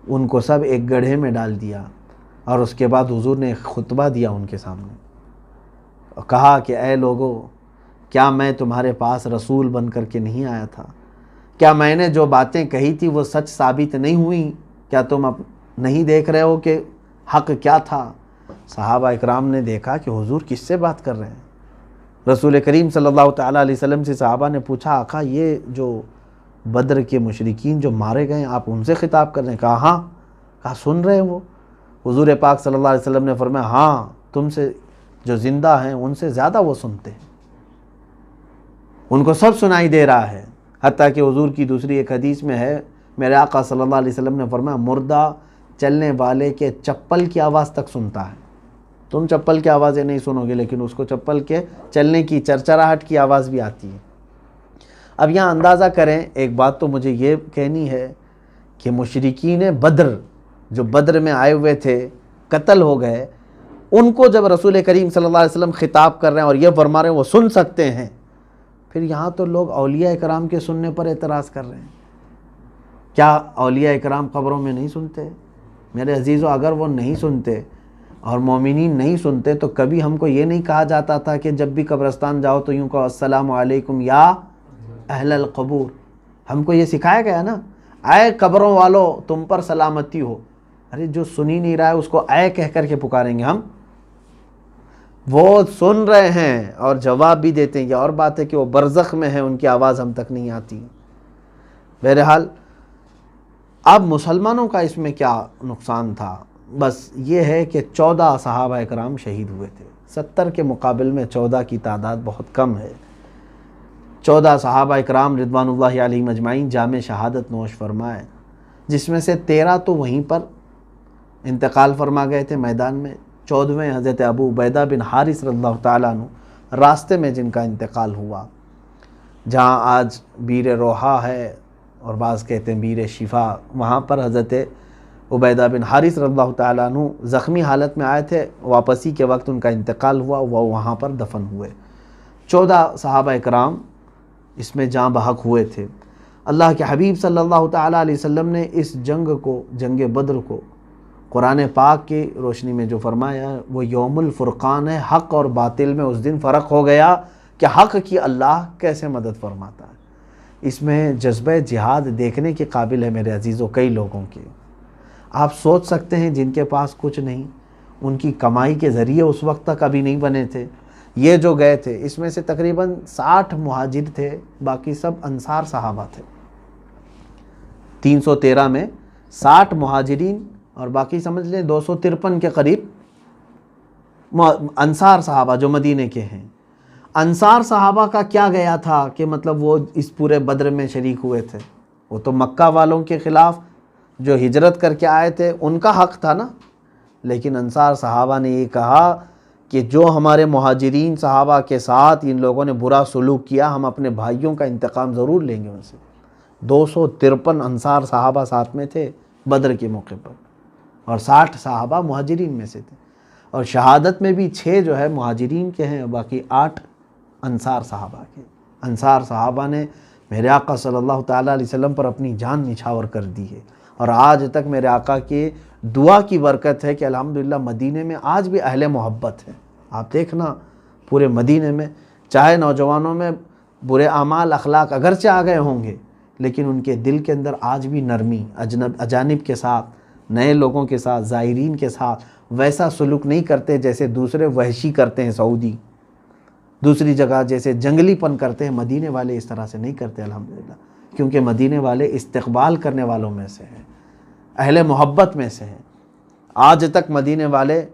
ان کو سب ایک گڑھے میں ڈال دیا، اور اس کے بعد حضور نے ایک خطبہ دیا ان کے سامنے، اور کہا کہ اے لوگو، کیا میں تمہارے پاس رسول بن کر کے نہیں آیا تھا؟ کیا میں نے جو باتیں کہی تھی وہ سچ ثابت نہیں ہوئی؟ کیا تم اب نہیں دیکھ رہے ہو کہ حق کیا تھا؟ صحابہ اکرام نے دیکھا کہ حضور کس سے بات کر رہے ہیں۔ رسول کریم صلی اللہ تعالیٰ علیہ وسلم سے صحابہ نے پوچھا آقا یہ جو بدر کے مشرکین جو مارے گئے آپ ان سے خطاب کر رہے ہیں؟ کہا ہاں۔ کہا سن رہے ہیں وہ؟ حضور پاک صلی اللہ علیہ وسلم نے فرمایا ہاں، تم سے جو زندہ ہیں ان سے زیادہ وہ سنتے ہیں، ان کو سب سنائی دے رہا ہے۔ حتیٰ کہ حضور کی دوسری ایک حدیث میں ہے، میرے آقا صلی اللہ علیہ وسلم نے فرمایا مردہ چلنے والے کے چپل کی آواز تک سنتا ہے۔ تم چپل کی آوازیں نہیں سنو گے، لیکن اس کو چپل کے چلنے کی چرچراہٹ کی آواز بھی آتی ہے۔ اب یہاں اندازہ کریں، ایک بات تو مجھے یہ کہنی ہے کہ مشرکین بدر جو بدر میں آئے ہوئے تھے، قتل ہو گئے، ان کو جب رسول کریم صلی اللہ علیہ وسلم خطاب کر رہے ہیں اور یہ فرما رہے ہیں وہ سن سکتے ہیں، پھر یہاں تو لوگ اولیاء کرام کے سننے پر اعتراض کر رہے ہیں۔ کیا اولیاء کرام قبروں میں نہیں سنتے؟ میرے عزیزو، اگر وہ نہیں سنتے اور مومنین نہیں سنتے تو کبھی ہم کو یہ نہیں کہا جاتا تھا کہ جب بھی قبرستان جاؤ تو یوں کہو السلام علیکم یا اہل القبور. ہم کو یہ سکھایا گیا نا, اے قبروں والو تم پر سلامتی ہو. ارے جو سنی نہیں رہا ہے اس کو اے کہہ کر کے پکاریں گے ہم؟ وہ سن رہے ہیں اور جواب بھی دیتے ہیں. یہ اور بات ہے کہ وہ برزخ میں ہیں, ان کی آواز ہم تک نہیں آتی. بہرحال اب مسلمانوں کا اس میں کیا نقصان تھا؟ بس یہ ہے کہ 14 صحابہ اکرام شہید ہوئے تھے. 70 کے مقابل میں 14 کی تعداد بہت کم ہے. 14 صحابہ اکرام رضوان اللہ علیہم اجمعین جام شہادت نوش فرمائے, جس میں سے 13 تو وہیں پر انتقال فرما گئے تھے میدان میں. 14ویں حضرت ابو عبیدہ بن حارث رضی اللہ تعالیٰ عنہ راستے میں جن کا انتقال ہوا, جہاں آج بیر روحا ہے اور بعض کہتے ہیں بیر شفا, وہاں پر حضرت عبیدہ بن حارث رضی اللہ تعالیٰ عنہ زخمی حالت میں آئے تھے, واپسی کے وقت ان کا انتقال ہوا, وہ وہاں پر دفن ہوئے. 14 صحابہ اکرام اس میں جاں بحق ہوئے تھے. اللہ کے حبیب صلی اللہ تعالیٰ علیہ وسلم نے اس جنگ کو, جنگ بدر کو, قرآن پاک کی روشنی میں جو فرمایا وہ یوم الفرقان ہے. حق اور باطل میں اس دن فرق ہو گیا کہ حق کی اللہ کیسے مدد فرماتا ہے. اس میں جذبہ جہاد دیکھنے کے قابل ہے میرے عزیزوں کئی لوگوں کے. آپ سوچ سکتے ہیں جن کے پاس کچھ نہیں, ان کی کمائی کے ذریعے اس وقت تک ابھی نہیں بنے تھے. یہ جو گئے تھے اس میں سے تقریباً 60 مہاجر تھے, باقی سب انصار صحابہ تھے. 313 میں 60 مہاجرین اور باقی سمجھ لیں 253 کے قریب انصار صحابہ جو مدینے کے ہیں. انصار صحابہ کا کیا گیا تھا کہ مطلب وہ اس پورے بدر میں شریک ہوئے تھے؟ وہ تو مکہ والوں کے خلاف جو ہجرت کر کے آئے تھے ان کا حق تھا نا. لیکن انصار صحابہ نے یہ کہا کہ جو ہمارے مہاجرین صحابہ کے ساتھ ان لوگوں نے برا سلوک کیا, ہم اپنے بھائیوں کا انتقام ضرور لیں گے ان سے. 253 انصار صحابہ ساتھ میں تھے بدر کے موقع پر, اور 60 صحابہ مہاجرین میں سے تھے. اور شہادت میں بھی 6 جو ہے مہاجرین کے ہیں, باقی 8 انصار صحابہ کے. انصار صحابہ نے میرے آقا صلی اللہ تعالیٰ علیہ وسلم پر اپنی جان نچھاور کر دی ہے, اور آج تک میرے آقا کی دعا کی برکت ہے کہ الحمدللہ مدینے میں آج بھی اہل محبت ہے. آپ دیکھنا پورے مدینے میں, چاہے نوجوانوں میں برے اعمال اخلاق اگرچہ آ گئے ہوں گے, لیکن ان کے دل کے اندر آج بھی نرمی, اجانب کے ساتھ, نئے لوگوں کے ساتھ, زائرین کے ساتھ ویسا سلوک نہیں کرتے جیسے دوسرے وحشی کرتے ہیں سعودی, دوسری جگہ جیسے جنگلی پن کرتے ہیں. مدینے والے اس طرح سے نہیں کرتے الحمدللہ, کیونکہ مدینے والے استقبال کرنے والوں میں سے ہیں, اہل محبت میں سے ہیں. آج تک مدینے والے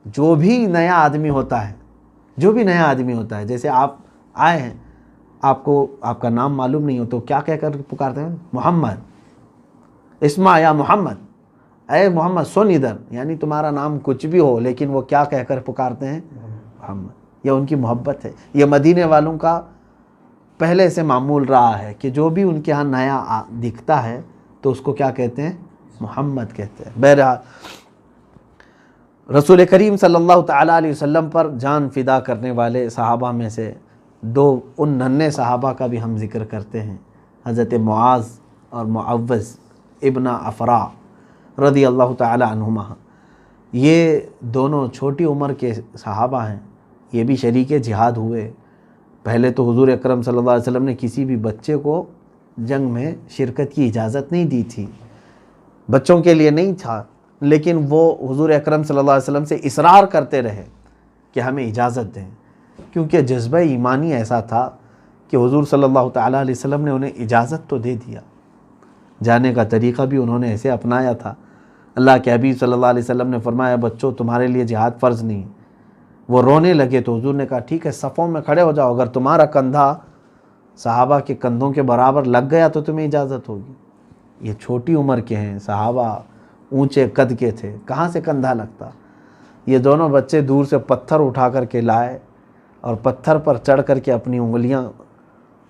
جو بھی نیا آدمی ہوتا ہے, جیسے آپ آئے ہیں, آپ کو آپ کا نام معلوم نہیں ہو تو کیا کہہ کر پکارتے ہیں؟ محمد, اسمع یا محمد, اے محمد سن ادھر. یعنی تمہارا نام کچھ بھی ہو لیکن وہ کیا کہہ کر پکارتے ہیں؟ محمد. یہ ان کی محبت ہے. یہ مدینے والوں کا پہلے سے معمول رہا ہے کہ جو بھی ان کے ہاں نیا دکھتا ہے تو اس کو کیا کہتے ہیں؟ محمد کہتے ہیں. بہرحال رسول کریم صلی اللہ تعالیٰ علیہ وسلم پر جان فدا کرنے والے صحابہ میں سے 2 ان ننھے صحابہ کا بھی ہم ذکر کرتے ہیں, حضرت معاذ اور معوذ ابن افرا رضی اللہ تعالیٰ عنہما. یہ دونوں چھوٹی عمر کے صحابہ ہیں, یہ بھی شریک جہاد ہوئے. پہلے تو حضور اکرم صلی اللہ علیہ وسلم نے کسی بھی بچے کو جنگ میں شرکت کی اجازت نہیں دی تھی, بچوں کے لیے نہیں تھا, لیکن وہ حضور اکرم صلی اللہ علیہ وسلم سے اصرار کرتے رہے کہ ہمیں اجازت دیں, کیونکہ جذبہ ایمانی ایسا تھا کہ حضور صلی اللہ تعالیٰ علیہ وسلم نے انہیں اجازت تو دے دیا. جانے کا طریقہ بھی انہوں نے ایسے اپنایا تھا. اللہ کے حبیب صلی اللہ علیہ وسلم نے فرمایا بچوں تمہارے لیے جہاد فرض نہیں. وہ رونے لگے تو حضور نے کہا ٹھیک ہے صفوں میں کھڑے ہو جاؤ, اگر تمہارا کندھا صحابہ کے کندھوں کے برابر لگ گیا تو تمہیں اجازت ہوگی. یہ چھوٹی عمر کے ہیں صحابہ, اونچے قد کے تھے, کہاں سے کندھا لگتا. یہ دونوں بچے دور سے پتھر اٹھا کر کے لائے اور پتھر پر چڑھ کر کے اپنی انگلیاں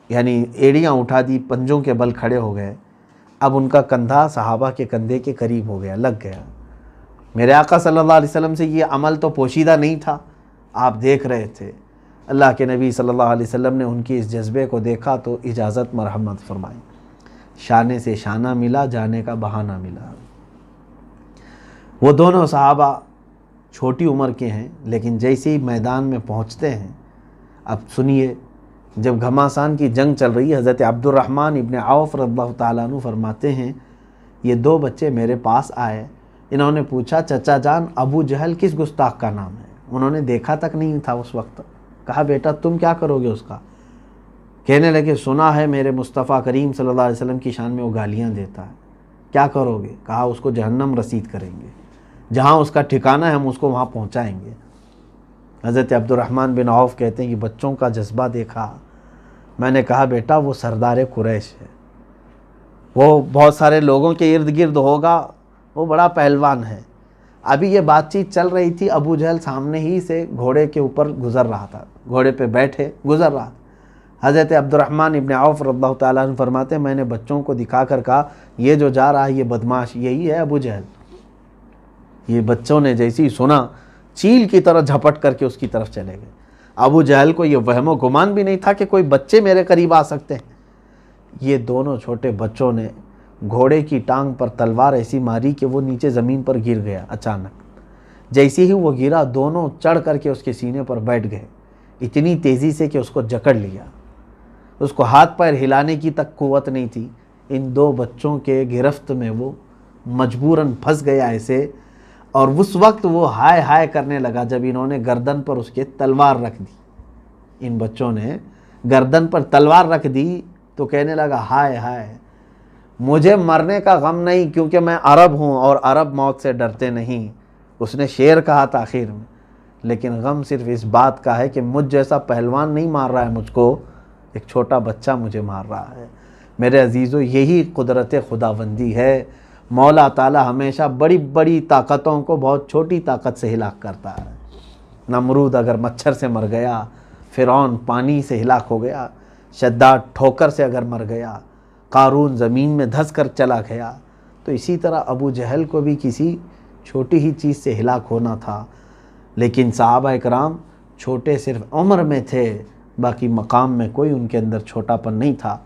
یعنی ایڑیاں اٹھا دی, پنجوں کے بل کھڑے ہو گئے. اب ان کا کندھا صحابہ کے کندھے کے قریب ہو گیا, لگ گیا. میرے آقا صلی اللہ علیہ وسلم سے یہ عمل تو پوشیدہ نہیں تھا, آپ دیکھ رہے تھے. اللہ کے نبی صلی اللہ علیہ وسلم نے ان کی اس جذبے کو دیکھا تو اجازت مرحمت فرمائی. شانے سے شانہ ملا, جانے کا بہانہ ملا. وہ دونوں صحابہ چھوٹی عمر کے ہیں، لیکن جیسے ہی میدان میں پہنچتے ہیں، اب سنیے، جب گھماسان کی جنگ چل رہی ہے، حضرت عبد الرحمن ابن عوف رضی اللہ تعالیٰ عنہ فرماتے ہیں یہ 2 بچے میرے پاس آئے، انہوں نے پوچھا چچا جان ابو جہل کس گستاخ کا نام ہے؟ انہوں نے دیکھا تک نہیں تھا اس وقت۔ کہا بیٹا تم کیا کرو گے اس کا؟ کہنے لگے سنا ہے میرے مصطفیٰ کریم صلی اللہ علیہ وسلم کی شان میں وہ گالیاں دیتا ہے، کیا کرو گے؟ کہا اس کو جہنم رسید کریں گے، جہاں اس کا ٹھکانہ ہے ہم اس کو وہاں پہنچائیں گے۔ حضرت عبد الرحمن بن عوف کہتے ہیں کہ بچوں کا جذبہ دیکھا، میں نے کہا بیٹا وہ سردار قریش ہے، وہ بہت سارے لوگوں کے ارد گرد ہوگا، وہ بڑا پہلوان ہے۔ ابھی یہ بات چیت چل رہی تھی، ابو جہل سامنے ہی سے گھوڑے کے اوپر گزر رہا تھا، گھوڑے پہ بیٹھے گزر رہا تھا۔ حضرت عبد الرحمن ابن عوف رضی اللہ تعالیٰ عنہ فرماتے ہیں میں نے بچوں کو دکھا کر کہا یہ جو جا رہا ہے یہ بدماش یہی ہے ابو جہل۔ یہ بچوں نے جیسے ہی سنا چیل کی طرح جھپٹ کر کے اس کی طرف چلے گئے۔ ابو جہل کو یہ وہم و گمان بھی نہیں تھا کہ کوئی بچے میرے قریب آ سکتے ہیں۔ یہ دونوں چھوٹے بچوں نے گھوڑے کی ٹانگ پر تلوار ایسی ماری کہ وہ نیچے زمین پر گر گیا۔ اچانک جیسے ہی وہ گرا دونوں چڑھ کر کے اس کے سینے پر بیٹھ گئے، اتنی تیزی سے کہ اس کو جکڑ لیا، اس کو ہاتھ پیر ہلانے کی تک قوت نہیں تھی۔ ان 2 بچوں کے گرفت میں وہ مجبوراً پھنس گیا ایسے، اور اس وقت وہ ہائے ہائے کرنے لگا جب انہوں نے گردن پر اس کے تلوار رکھ دی۔ ان بچوں نے گردن پر تلوار رکھ دی تو کہنے لگا ہائے ہائے مجھے مرنے کا غم نہیں کیونکہ میں عرب ہوں اور عرب موت سے ڈرتے نہیں۔ اس نے شعر کہا تھا آخر میں، لیکن غم صرف اس بات کا ہے کہ مجھ جیسا پہلوان نہیں مار رہا ہے مجھ کو، ایک چھوٹا بچہ مجھے مار رہا ہے۔ میرے عزیزو یہی قدرت خداوندی ہے، مولا تعالی ہمیشہ بڑی بڑی طاقتوں کو بہت چھوٹی طاقت سے ہلاک کرتا ہے۔ نمرود اگر مچھر سے مر گیا، فرعون پانی سے ہلاک ہو گیا، شداد ٹھوکر سے اگر مر گیا، قارون زمین میں دھس کر چلا گیا، تو اسی طرح ابو جہل کو بھی کسی چھوٹی ہی چیز سے ہلاک ہونا تھا۔ لیکن صحابہ اکرام چھوٹے صرف عمر میں تھے، باقی مقام میں کوئی ان کے اندر چھوٹا پن نہیں تھا۔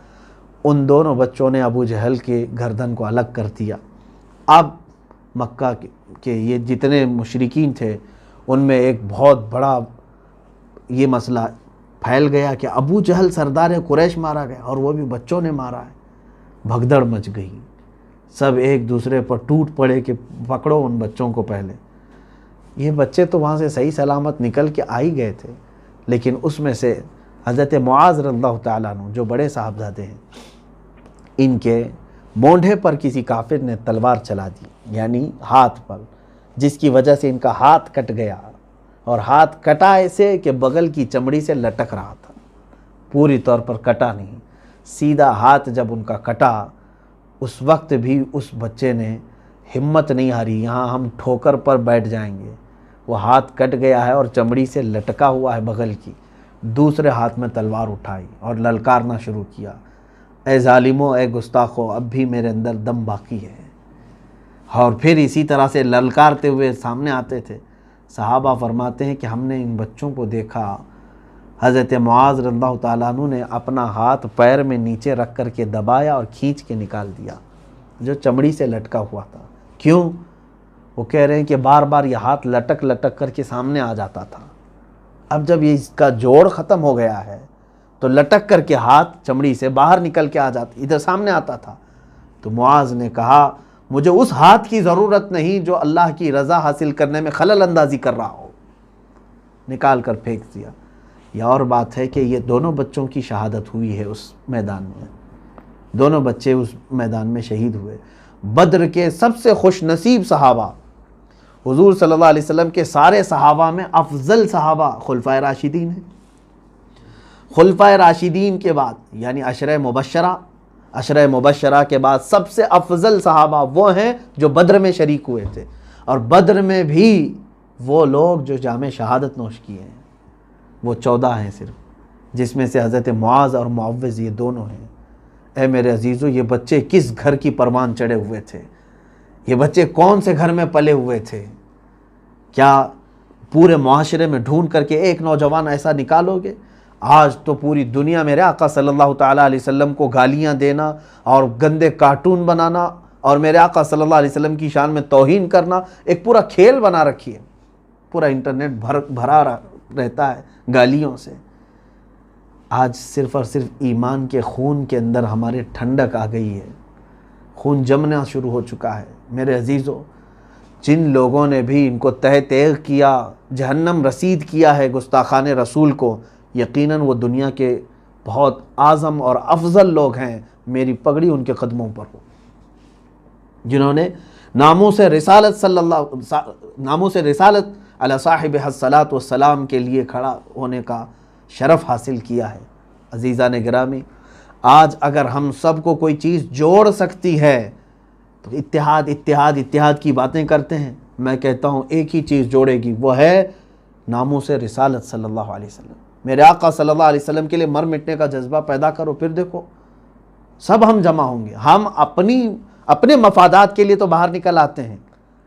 ان دونوں بچوں نے ابو جہل کے گردن کو الگ کر دیا۔ اب مکہ کے یہ جتنے مشرکین تھے ان میں ایک بہت بڑا یہ مسئلہ پھیل گیا کہ ابو جہل سردار قریش مارا گیا اور وہ بھی بچوں نے مارا ہے۔ بھگدڑ مچ گئی، سب ایک دوسرے پر ٹوٹ پڑے کہ پکڑو ان بچوں کو پہلے۔ یہ بچے تو وہاں سے صحیح سلامت نکل کے آ ہی گئے تھے، لیکن اس میں سے حضرت معاذ رضی اللہ تعالیٰ عنہ جو بڑے صاحبزادے ہیں، ان کے مونڈھے پر کسی کافر نے تلوار چلا دی، یعنی ہاتھ پر، جس کی وجہ سے ان کا ہاتھ کٹ گیا، اور ہاتھ کٹا ایسے کہ بغل کی چمڑی سے لٹک رہا تھا، پوری طور پر کٹا نہیں، سیدھا ہاتھ جب ان کا کٹا، اس وقت بھی اس بچے نے ہمت نہیں ہاری، یہاں ہم ٹھوکر پر بیٹھ جائیں گے۔ وہ ہاتھ کٹ گیا ہے اور چمڑی سے لٹکا ہوا ہے بغل کی، دوسرے ہاتھ میں تلوار اٹھائی اور للکارنا شروع کیا، اے ظالمو، اے گستاخو، اب بھی میرے اندر دم باقی ہے۔ اور پھر اسی طرح سے للکارتے ہوئے سامنے آتے تھے۔ صحابہ فرماتے ہیں کہ ہم نے ان بچوں کو دیکھا، حضرت معاذ رضی اللہ تعالیٰ عنہ نے اپنا ہاتھ پیر میں نیچے رکھ کر کے دبایا اور کھینچ کے نکال دیا جو چمڑی سے لٹکا ہوا تھا۔ کیوں؟ وہ کہہ رہے ہیں کہ بار بار یہ ہاتھ لٹک لٹک کر کے سامنے آ جاتا تھا، اب جب یہ اس کا جوڑ ختم ہو گیا ہے تو لٹک کر کے ہاتھ چمڑی سے باہر نکل کے آ جاتا، ادھر سامنے آتا تھا۔ تو معاذ نے کہا مجھے اس ہاتھ کی ضرورت نہیں جو اللہ کی رضا حاصل کرنے میں خلل اندازی کر رہا ہو، نکال کر پھینک دیا۔ یہ اور بات ہے کہ یہ دونوں بچوں کی شہادت ہوئی ہے اس میدان میں، دونوں بچے اس میدان میں شہید ہوئے۔ بدر کے سب سے خوش نصیب صحابہ، حضور صلی اللہ علیہ وسلم کے سارے صحابہ میں افضل صحابہ خلفائے راشدین ہیں۔ خلفائے راشدین کے بعد یعنی عشرہ مبشرہ کے بعد سب سے افضل صحابہ وہ ہیں جو بدر میں شریک ہوئے تھے، اور بدر میں بھی وہ لوگ جو جام شہادت نوش کیے ہیں وہ 14 ہیں صرف، جس میں سے حضرت معاذ اور معوذ یہ دونوں ہیں۔ اے میرے عزیزو، یہ بچے کس گھر کی پروان چڑھے ہوئے تھے، یہ بچے کون سے گھر میں پلے ہوئے تھے؟ کیا پورے معاشرے میں ڈھونڈ کر کے ایک نوجوان ایسا نکالو گے؟ آج تو پوری دنیا میرے آقا صلی اللہ تعالیٰ علیہ وسلم کو گالیاں دینا اور گندے کارٹون بنانا اور میرے آقا صلی اللہ علیہ وسلم کی شان میں توہین کرنا ایک پورا کھیل بنا رکھی ہے۔ پورا انٹرنیٹ بھرا رہتا ہے گالیوں سے۔ آج صرف اور صرف ایمان کے خون کے اندر ہمارے ٹھنڈک آ گئی ہے، خون جمنا شروع ہو چکا ہے۔ میرے عزیزوں، جن لوگوں نے بھی ان کو تہ تیغ کیا، جہنم رسید کیا ہے گستاخان رسول کو، یقیناً وہ دنیا کے بہت اعظم اور افضل لوگ ہیں۔ میری پگڑی ان کے قدموں پر ہو، جنہوں نے ناموس رسالت علی صاحب الصلاۃ والسلام کے لیے کھڑا ہونے کا شرف حاصل کیا ہے۔ عزیزان گرامی، آج اگر ہم سب کو کوئی چیز جوڑ سکتی ہے تو اتحاد اتحاد اتحاد کی باتیں کرتے ہیں، میں کہتا ہوں ایک ہی چیز جوڑے گی، وہ ہے ناموس رسالت صلی اللہ علیہ وسلم۔ میرے آقا صلی اللہ علیہ وسلم کے لیے مر مٹنے کا جذبہ پیدا کرو، پھر دیکھو سب ہم جمع ہوں گے۔ ہم اپنے مفادات کے لیے تو باہر نکل آتے ہیں،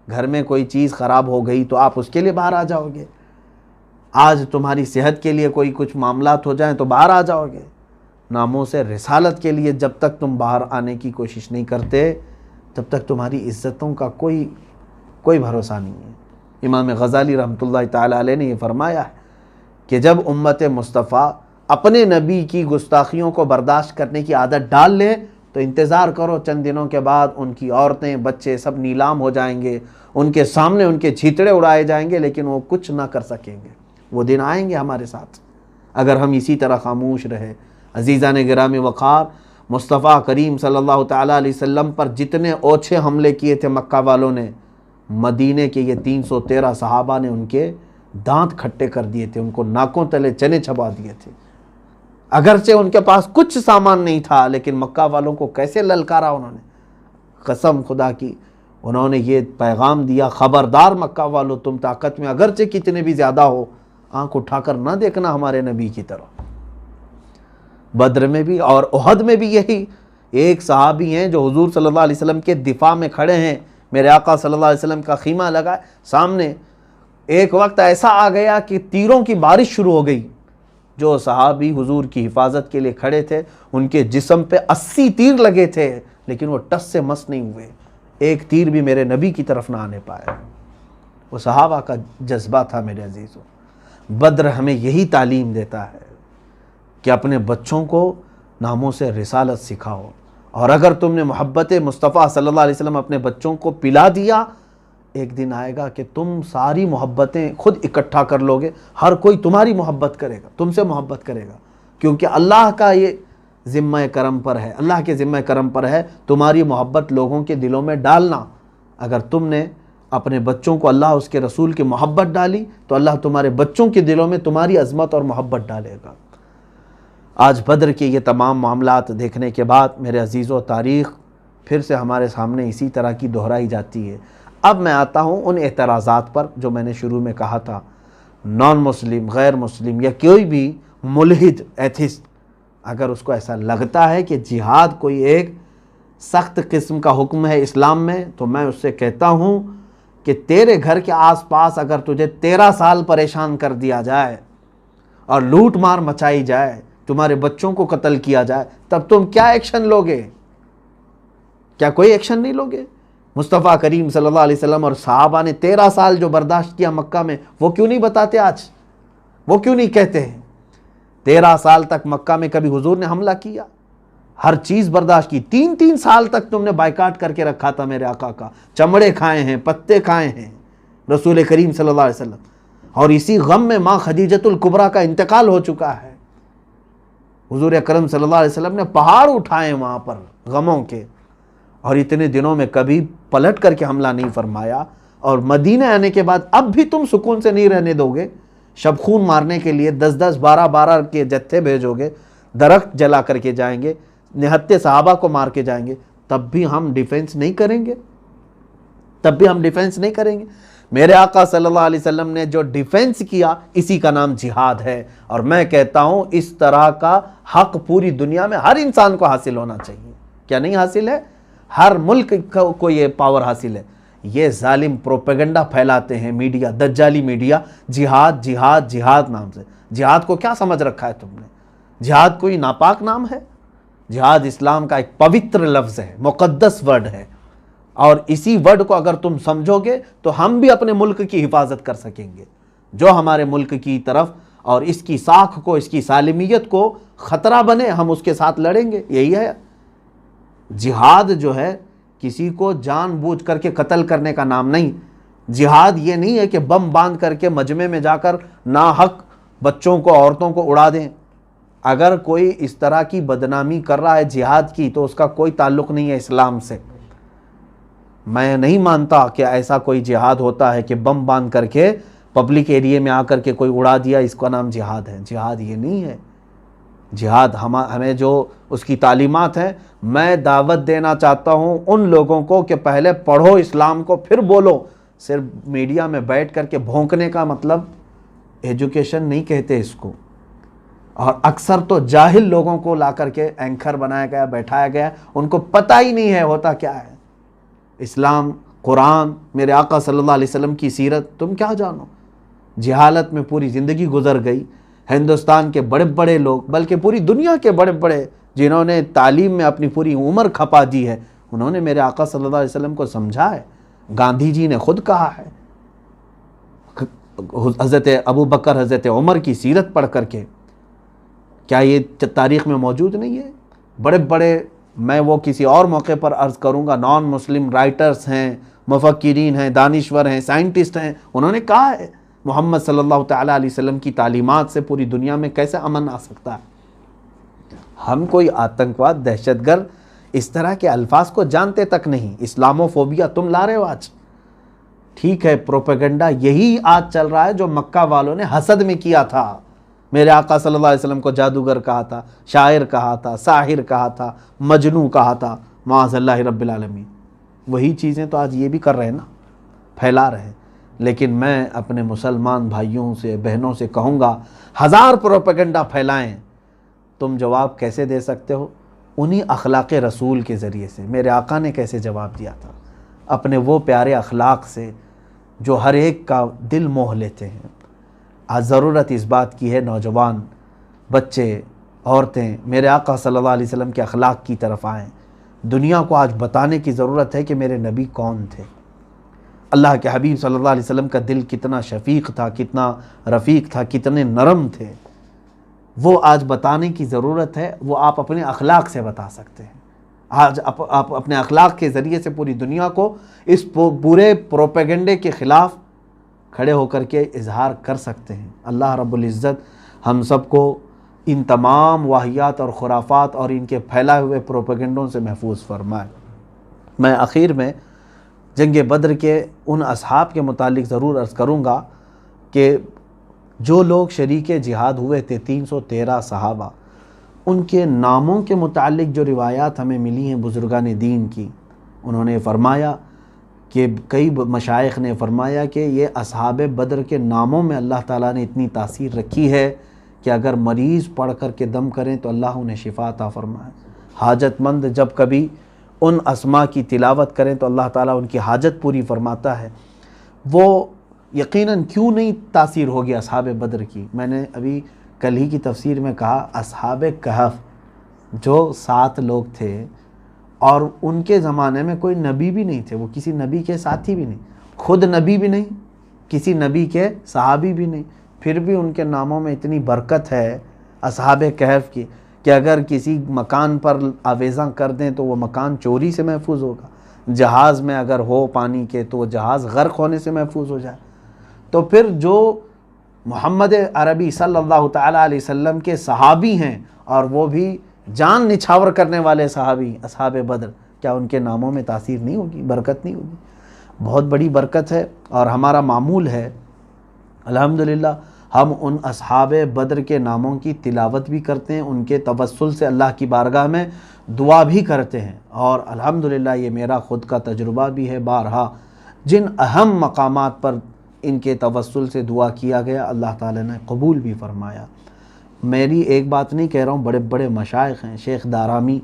گھر میں کوئی چیز خراب ہو گئی تو آپ اس کے لیے باہر آ جاؤ گے، آج تمہاری صحت کے لیے کوئی کچھ معاملات ہو جائیں تو باہر آ جاؤ گے۔ ناموس رسالت کے لیے جب تک تم باہر آنے کی کوشش نہیں کرتے، تب تک تمہاری عزتوں کا کوئی بھروسہ نہیں ہے۔ امام غزالی رحمۃ اللہ تعالی علیہ نے یہ فرمایا ہے کہ جب امت مصطفیٰ اپنے نبی کی گستاخیوں کو برداشت کرنے کی عادت ڈال لے تو انتظار کرو، چند دنوں کے بعد ان کی عورتیں بچے سب نیلام ہو جائیں گے، ان کے سامنے ان کے چھیتڑے اڑائے جائیں گے، لیکن وہ کچھ نہ کر سکیں گے۔ وہ دن آئیں گے ہمارے ساتھ اگر ہم اسی طرح خاموش رہے۔ عزیزان گرامی وقار، مصطفیٰ کریم صلی اللہ تعالیٰ علیہ وسلم پر جتنے اوچھے حملے کیے تھے مکہ والوں نے، مدینے کے یہ 313 صحابہ نے ان کے دانت کھٹے کر دیے تھے، ان کو ناکوں تلے چنے چبا دیے تھے۔ اگرچہ ان کے پاس کچھ سامان نہیں تھا، لیکن مکہ والوں کو کیسے للکارا انہوں نے، قسم خدا کی انہوں نے یہ پیغام دیا، خبردار مکہ والوں، تم طاقت میں اگرچہ کتنے بھی زیادہ ہو، آنکھ اٹھا کر نہ دیکھنا ہمارے نبی کی طرف۔ بدر میں بھی اور احد میں بھی یہی ایک صحابی ہیں جو حضور صلی اللہ علیہ وسلم کے دفاع میں کھڑے ہیں، میرے آقا صلی اللہ علیہ وسلم کا خیمہ لگا سامنے۔ ایک وقت ایسا آ گیا کہ تیروں کی بارش شروع ہو گئی، جو صحابی حضور کی حفاظت کے لیے کھڑے تھے ان کے جسم پہ 80 تیر لگے تھے، لیکن وہ ٹس سے مس نہیں ہوئے، ایک تیر بھی میرے نبی کی طرف نہ آنے پایا۔ وہ صحابہ کا جذبہ تھا۔ میرے عزیزوں، بدر ہمیں یہی تعلیم دیتا ہے کہ اپنے بچوں کو ناموس رسالت سکھاؤ، اور اگر تم نے محبت مصطفیٰ صلی اللہ علیہ وسلم اپنے بچوں کو پلا دیا، ایک دن آئے گا کہ تم ساری محبتیں خود اکٹھا کر لوگے، ہر کوئی تمہاری محبت کرے گا، تم سے محبت کرے گا، کیونکہ اللہ کا یہ ذمہ کرم پر ہے، اللہ کے ذمہ کرم پر ہے تمہاری محبت لوگوں کے دلوں میں ڈالنا۔ اگر تم نے اپنے بچوں کو اللہ اس کے رسول کی محبت ڈالی تو اللہ تمہارے بچوں کے دلوں میں تمہاری عظمت اور محبت ڈالے گا۔ آج بدر کے یہ تمام معاملات دیکھنے کے بعد میرے عزیزوں، تاریخ پھر سے ہمارے سامنے اسی طرح کی دہرائی جاتی ہے۔ اب میں آتا ہوں ان اعتراضات پر جو میں نے شروع میں کہا تھا۔ نان مسلم، غیر مسلم یا کوئی بھی ملحد ایتھسٹ اگر اس کو ایسا لگتا ہے کہ جہاد کوئی ایک سخت قسم کا حکم ہے اسلام میں، تو میں اس سے کہتا ہوں کہ تیرے گھر کے آس پاس اگر تجھے 13 سال پریشان کر دیا جائے اور لوٹ مار مچائی جائے، تمہارے بچوں کو قتل کیا جائے، تب تم کیا ایکشن لوگے؟ کیا کوئی ایکشن نہیں لوگے؟ مصطفیٰ کریم صلی اللہ علیہ وسلم اور صحابہ نے 13 سال جو برداشت کیا مکہ میں، وہ کیوں نہیں بتاتے آج؟ وہ کیوں نہیں کہتے ہیں؟ 13 سال تک مکہ میں کبھی حضور نے حملہ کیا؟ ہر چیز برداشت کی۔ 3 سال تک تم نے بائیکاٹ کر کے رکھا تھا میرے آقا کا، چمڑے کھائے ہیں، پتے کھائے ہیں رسول کریم صلی اللہ علیہ وسلم، اور اسی غم میں ماں خدیجۃ الکبریٰ کا انتقال ہو چکا ہے۔ حضور اکرم صلی اللہ علیہ وسلم نے پہاڑ اٹھائے وہاں پر غموں کے، اور اتنے دنوں میں کبھی پلٹ کر کے حملہ نہیں فرمایا، اور مدینہ آنے کے بعد اب بھی تم سکون سے نہیں رہنے دو گے؟ شب خون مارنے کے لیے 10 12 کے جتھے بھیجو گے، درخت جلا کر کے جائیں گے، نہتے صحابہ کو مار کے جائیں گے، تب بھی ہم ڈیفنس نہیں کریں گے؟ تب بھی ہم ڈیفنس نہیں کریں گے؟ میرے آقا صلی اللہ علیہ وسلم نے جو ڈیفنس کیا، اسی کا نام جہاد ہے، اور میں کہتا ہوں اس طرح کا حق پوری دنیا میں ہر انسان کو حاصل ہونا چاہیے۔ کیا نہیں حاصل ہے؟ ہر ملک کو یہ پاور حاصل ہے۔ یہ ظالم پروپیگنڈا پھیلاتے ہیں میڈیا، دجالی میڈیا، جہاد جہاد جہاد نام سے۔ جہاد کو کیا سمجھ رکھا ہے تم نے؟ جہاد کوئی ناپاک نام ہے؟ جہاد اسلام کا ایک پوتر لفظ ہے، مقدس ورڈ ہے، اور اسی ورڈ کو اگر تم سمجھو گے تو ہم بھی اپنے ملک کی حفاظت کر سکیں گے. جو ہمارے ملک کی طرف اور اس کی ساکھ کو، اس کی سالمیت کو خطرہ بنے، ہم اس کے ساتھ لڑیں گے. یہی ہے جہاد. جو ہے کسی کو جان بوجھ کر کے قتل کرنے کا نام نہیں. جہاد یہ نہیں ہے کہ بم باندھ کر کے مجمع میں جا کر ناحق بچوں کو، عورتوں کو اڑا دیں. اگر کوئی اس طرح کی بدنامی کر رہا ہے جہاد کی تو اس کا کوئی تعلق نہیں ہے اسلام سے. میں نہیں مانتا کہ ایسا کوئی جہاد ہوتا ہے کہ بم باندھ کر کے پبلک ایریے میں آ کر کے کوئی اڑا دیا، اس کا نام جہاد ہے. جہاد یہ نہیں ہے. جہاد ہمیں جو اس کی تعلیمات ہیں، میں دعوت دینا چاہتا ہوں ان لوگوں کو کہ پہلے پڑھو اسلام کو پھر بولو. صرف میڈیا میں بیٹھ کر کے بھونکنے کا مطلب ایجوکیشن نہیں کہتے اس کو. اور اکثر تو جاہل لوگوں کو لا کر کے اینکر بنایا گیا، بیٹھایا گیا، ان کو پتہ ہی نہیں ہے ہوتا کیا ہے. اسلام، قرآن، میرے آقا صلی اللہ علیہ وسلم کی سیرت تم کیا جانو. جہالت میں پوری زندگی گزر گئی. ہندوستان کے بڑے بڑے لوگ، بلکہ پوری دنیا کے بڑے بڑے جنہوں نے تعلیم میں اپنی پوری عمر کھپا دی ہے، انہوں نے میرے آقا صلی اللہ علیہ وسلم کو سمجھا ہے. گاندھی جی نے خود کہا ہے، حضرت ابو بکر، حضرت عمر کی سیرت پڑھ کر کے. کیا یہ تاریخ میں موجود نہیں ہے؟ بڑے بڑے، میں وہ کسی اور موقع پر عرض کروں گا، نان مسلم رائٹرز ہیں، مفکرین ہیں، دانشور ہیں، سائنٹسٹ ہیں، انہوں نے کہا ہے محمد صلی اللہ تعالیٰ علیہ وسلم کی تعلیمات سے پوری دنیا میں کیسے امن آ سکتا ہے. ہم کوئی آتنکواد، دہشت گرد، اس طرح کے الفاظ کو جانتے تک نہیں. اسلامو فوبیا تم لا رہے ہو آج. ٹھیک ہے، پروپیگنڈا یہی آج چل رہا ہے جو مکہ والوں نے حسد میں کیا تھا. میرے آقا صلی اللہ علیہ وسلم کو جادوگر کہا تھا، شاعر کہا تھا، ساحر کہا تھا، مجنوں کہا تھا، معاذ اللہ رب العالمین. وہی چیزیں تو آج یہ بھی کر رہے ہیں نا، پھیلا رہے ہیں. لیکن میں اپنے مسلمان بھائیوں سے، بہنوں سے کہوں گا، ہزار پروپیگنڈا پھیلائیں، تم جواب کیسے دے سکتے ہو؟ انہی اخلاق رسول کے ذریعے سے. میرے آقا نے کیسے جواب دیا تھا؟ اپنے وہ پیارے اخلاق سے جو ہر ایک کا دل موہ لیتے ہیں. آج ضرورت اس بات کی ہے، نوجوان، بچے، عورتیں میرے آقا صلی اللہ علیہ وسلم کے اخلاق کی طرف آئیں. دنیا کو آج بتانے کی ضرورت ہے کہ میرے نبی کون تھے. اللہ کے حبیب صلی اللہ علیہ وسلم کا دل کتنا شفیق تھا، کتنا رفیق تھا، کتنے نرم تھے. وہ آج بتانے کی ضرورت ہے. وہ آپ اپنے اخلاق سے بتا سکتے ہیں. آج آپ اپنے اخلاق کے ذریعے سے پوری دنیا کو اس پورے پروپیگنڈے کے خلاف کھڑے ہو کر کے اظہار کر سکتے ہیں. اللہ رب العزت ہم سب کو ان تمام واہیات اور خرافات اور ان کے پھیلائے ہوئے پروپیگنڈوں سے محفوظ فرمائے. میں آخر میں جنگ بدر کے ان اصحاب کے متعلق ضرور عرض کروں گا کہ جو لوگ شریک جہاد ہوئے تھے، 313 صحابہ، ان کے ناموں کے متعلق جو روایات ہمیں ملی ہیں بزرگان دین کی، انہوں نے فرمایا کہ کئی مشائخ نے فرمایا کہ یہ اصحاب بدر کے ناموں میں اللہ تعالیٰ نے اتنی تاثیر رکھی ہے کہ اگر مریض پڑھ کر کے دم کریں تو اللہ انہیں شفا عطا فرمائے. حاجت مند جب کبھی ان اسماء کی تلاوت کریں تو اللہ تعالیٰ ان کی حاجت پوری فرماتا ہے. وہ یقیناً کیوں نہیں تاثیر ہوگی اصحاب بدر کی. میں نے ابھی کل ہی کی تفسیر میں کہا، اصحاب کہف جو 7 لوگ تھے اور ان کے زمانے میں کوئی نبی بھی نہیں تھے، وہ کسی نبی کے ساتھی بھی نہیں، خود نبی بھی نہیں، کسی نبی کے صحابی بھی نہیں، پھر بھی ان کے ناموں میں اتنی برکت ہے اصحاب کہف کی کہ اگر کسی مکان پر آویزاں کر دیں تو وہ مکان چوری سے محفوظ ہوگا. جہاز میں اگر ہو پانی کے تو وہ جہاز غرق ہونے سے محفوظ ہو جائے. تو پھر جو محمد عربی صلی اللہ تعالیٰ علیہ وسلم کے صحابی ہیں اور وہ بھی جان نچھاور کرنے والے صحابی اصحاب بدر، کیا ان کے ناموں میں تاثیر نہیں ہوگی، برکت نہیں ہوگی؟ بہت بڑی برکت ہے. اور ہمارا معمول ہے الحمدللہ ہم ان اصحاب بدر کے ناموں کی تلاوت بھی کرتے ہیں، ان کے توسل سے اللہ کی بارگاہ میں دعا بھی کرتے ہیں. اور الحمدللہ یہ میرا خود کا تجربہ بھی ہے، بارہا جن اہم مقامات پر ان کے توسل سے دعا کیا گیا اللہ تعالیٰ نے قبول بھی فرمایا. میری ایک بات نہیں کہہ رہا ہوں، بڑے بڑے مشائخ ہیں. شیخ دارامی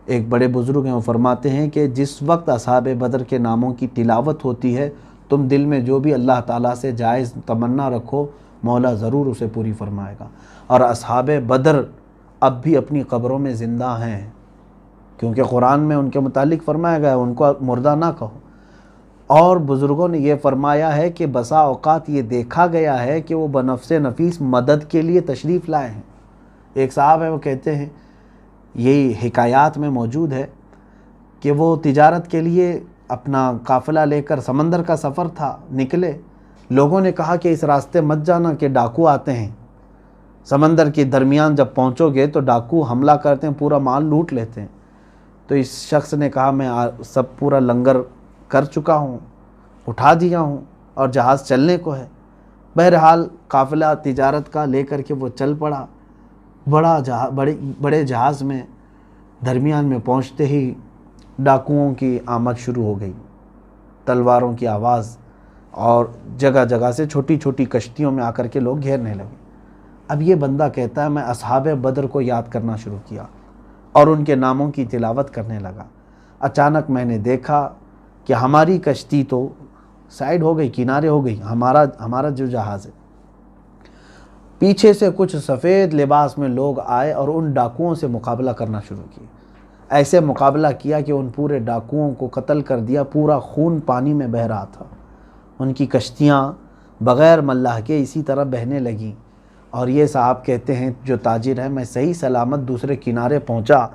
ایک بڑے بزرگ ہیں، وہ فرماتے ہیں کہ جس وقت اصحاب بدر کے ناموں کی تلاوت ہوتی ہے تم دل میں جو بھی اللہ تعالیٰ سے جائز تمنا رکھو، مولا ضرور اسے پوری فرمائے گا. اور اصحاب بدر اب بھی اپنی قبروں میں زندہ ہیں. کیونکہ قرآن میں ان کے متعلق فرمایا گیا ہے ان کو مردہ نہ کہو۔ اور بزرگوں نے یہ فرمایا ہے کہ بسا اوقات یہ دیکھا گیا ہے کہ وہ بنفس نفیس مدد کے لیے تشریف لائے ہیں۔ ایک صاحب ہے وہ کہتے ہیں، یہی حکایات میں موجود ہے کہ وہ تجارت کے لیے اپنا قافلہ لے کر سمندر کا سفر تھا، نکلے، لوگوں نے کہا کہ اس راستے مت جانا کہ ڈاکو آتے ہیں، سمندر کے درمیان جب پہنچو گے تو ڈاکو حملہ کرتے ہیں، پورا مال لوٹ لیتے ہیں۔ تو اس شخص نے کہا میں سب پورا لنگر کر چکا ہوں، اٹھا دیا ہوں اور جہاز چلنے کو ہے۔ بہرحال قافلہ تجارت کا لے کر کے وہ چل پڑا، بڑے جہاز میں درمیان میں پہنچتے ہی ڈاکوؤں کی آمد شروع ہو گئی، تلواروں کی آواز، اور جگہ جگہ سے چھوٹی چھوٹی کشتیوں میں آ کر کے لوگ گھیرنے لگے۔ اب یہ بندہ کہتا ہے میں اصحاب بدر کو یاد کرنا شروع کیا اور ان کے ناموں کی تلاوت کرنے لگا۔ اچانک میں نے دیکھا کہ ہماری کشتی تو سائیڈ ہو گئی، کنارے ہو گئی، ہمارا جو جہاز ہے۔ پیچھے سے کچھ سفید لباس میں لوگ آئے اور ان ڈاکوؤں سے مقابلہ کرنا شروع کیا۔ ایسے مقابلہ کیا کہ ان پورے ڈاکوؤں کو قتل کر دیا، پورا خون پانی میں بہہ رہا تھا۔ ان کی کشتیاں بغیر ملاح کے اسی طرح بہنے لگیں، اور یہ صاحب کہتے ہیں جو تاجر ہے، میں صحیح سلامت دوسرے کنارے پہنچا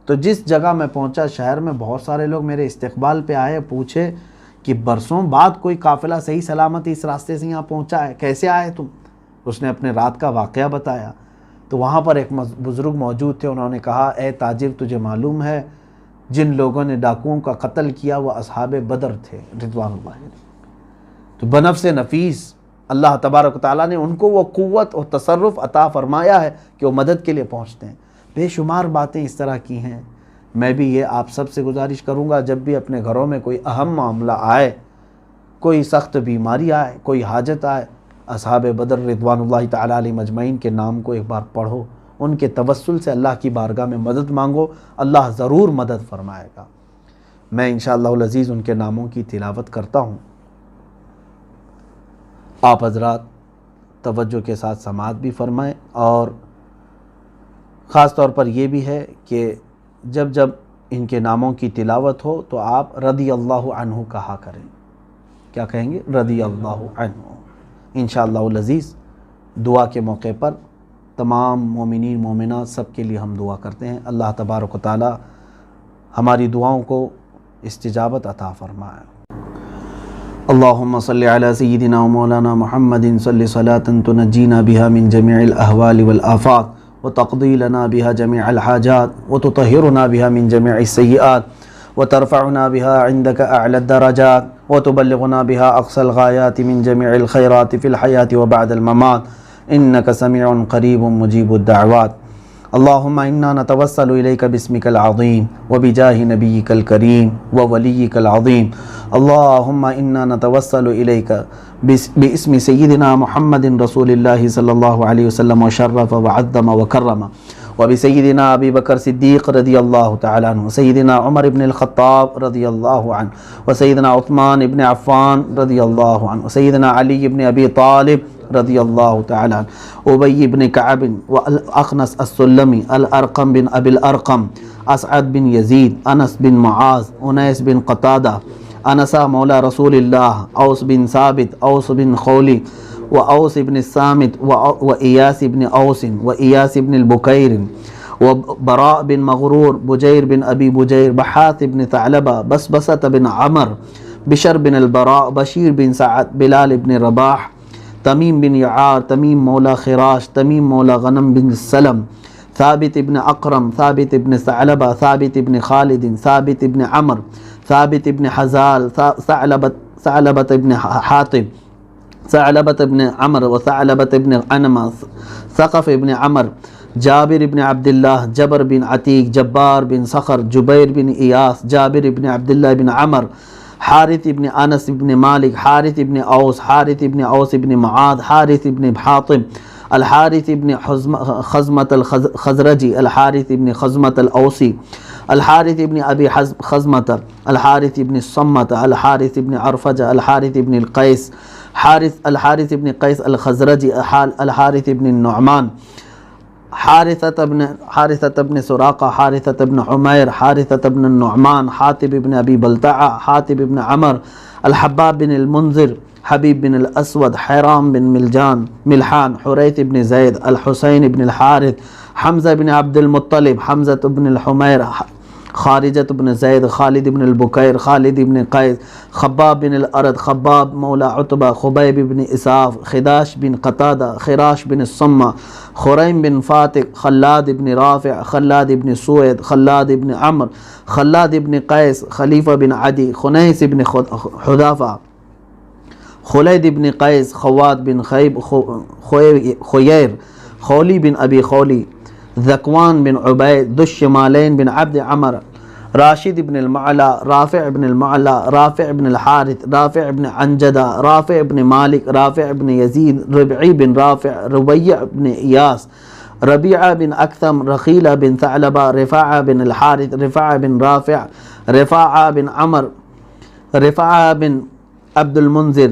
تو جس جگہ میں پہنچا شہر میں بہت سارے لوگ میرے استقبال پہ آئے، پوچھے کہ برسوں بعد کوئی قافلہ صحیح سلامت اس راستے سے یہاں پہنچا ہے، کیسے آئے تم؟ اس نے اپنے رات کا واقعہ بتایا۔ تو وہاں پر ایک بزرگ موجود تھے، انہوں نے کہا اے تاجر تجھے معلوم ہے جن لوگوں نے ڈاکوؤں کا قتل کیا وہ اصحاب بدر تھے رضوان اللہ علیہ۔ تو بنفس نفیس اللہ تبارک و تعالیٰ نے ان کو وہ قوت اور تصرف عطا فرمایا ہے کہ وہ مدد کے لیے پہنچتے ہیں۔ بے شمار باتیں اس طرح کی ہیں۔ میں بھی یہ آپ سب سے گزارش کروں گا جب بھی اپنے گھروں میں کوئی اہم معاملہ آئے، کوئی سخت بیماری آئے، کوئی حاجت آئے، اصحاب بدر رضوان اللہ تعالیٰ علیہ مجمعین کے نام کو ایک بار پڑھو، ان کے توسل سے اللہ کی بارگاہ میں مدد مانگو، اللہ ضرور مدد فرمائے گا۔ میں انشاءاللہ العزیز ان کے ناموں کی تلاوت کرتا ہوں، آپ حضرات توجہ کے ساتھ سماعت بھی فرمائیں، اور خاص طور پر یہ بھی ہے کہ جب ان کے ناموں کی تلاوت ہو تو آپ رضی اللہ عنہ کہا کریں۔ کیا کہیں گے؟ رضی اللہ عنہ۔ انشاءاللہ العزیز دعا کے موقع پر تمام مومنین مومنات سب کے لیے ہم دعا کرتے ہیں، اللہ تبارک و تعالی ہماری دعاؤں کو استجابت عطا فرمائے۔ اللہم صلی علی سیدنا و مولانا محمد صلی صلاة تنجینا بها من جميع الاحوال والآفات وتقضی لنا بها جميع الحاجات وتطہرنا بها من جميع السیئات وترفعنا بها عندك اعلى الدرجات وتبلغنا بها اقصى الغایات من جميع الخیرات في الحیاة وبعد الممات انك سمیع قریب مجیب الدعوات۔ اللہم انا نتوسل الیک باسمک العظیم وبجاہ نبیک الکریم وولیک العظیم۔ اللہم انا نتوسل الیک باسم سیدنا محمد رسول اللہ صلی اللہ علیہ وسلم وشرف وعظم وکرم، وبسیدنا ابی بکر صدیق رضی اللہ تعالی عنہ، سیدنا عمر بن الخطاب رضی اللہ عنہ، وسیدنا عثمان بن عفان رضی اللہ عنہ، سیدنا علی بن ابی طالب رضی اللہ تعالی عنہ، ابی بن کعب والاخنس السلمی، الارقم بن ابی الارقم، اسعد بن یزید، انس بن معاذ، انیس بن قتادہ، انسا مولا رسول اللہ، اوس بن ثابت، اوس بن خولی، وأوس بن الصامت وإياس بن أوس وإياس بن البكير وبراء بن مغرور، بجير بن أبي بجير، بحاث بن ثعلبة، بسبسة بن عمر، بشر بن البراء، بشير بن سعد، بلال بن رباح، تميم بن يعار، تميم مولى خراش، تميم مولى غنم بن السلم، ثابت بن أقرم، ثابت بن ثعلبة، ثابت بن خالد، ثابت بن عمر، ثابت بن حزال، ثعلبة بن حاطب، ثعلبة بن عمر، وثعلبة بن عنمة، ثقف بن عمر، جابر بن عبد الله، جبر بن عتيق، جبار بن صخر، جبير بن إياس، جابر بن عبد الله بن عمر، حارث بن أنس بن مالك، حارث بن أوس، حارث بن أوس بن معاذ، حارث بن حاطب، الحارث بن خزمة الخزرجي، الحارث بن خزمة الأوسي، الحارث بن أبي خزمة، الحارث بن الصمة، الحارث بن عرفجة، الحارث بن القيس، الحارث بن قيس الخزرجي، الحارث بن النعمان، حارثة بن سراقة، حارثة بن عمير، حارثة بن النعمان، حاتب بن أبي بلتعة، حاتب بن عمر، الحباب بن المنذر، حبيب بن الأسود، حرام بن ملحان، حريث بن زيد، الحسين بن الحارث، حمزة بن عبد المطلب، حمزة بن الحمير، خارجة بن زيد، خالد بن البكير، خالد بن قيس، خباب بن الأرد، خباب مولى عتبة، خبيب بن إساف، خداش بن قتادة، خراش بن الصمة، خريم بن فاتق، خلاد بن رافع، خلاد بن سويد، خلاد بن عمرو، خلاد بن قيس، خليفة بن عدي، خنيس بن حذافة، خليد بن قيس، خوات بن خيير، خولي بن أبي خولي، ذكوان بن عبيد، ذو الشمالين بن عبد عمر، راشد بن المعلى، رافع بن المعلى، رافع بن الحارث، رافع بن عنجدة، رافع بن مالك، رافع بن يزيد، ربعي بن رافع، ربيع بن إياس، ربيعة بن أكثم، رخيلة بن ثعلبة، رفاعة بن الحارث، رفاعة بن رافع، رفاعة بن عمر، رفاعة بن عبد المنذر،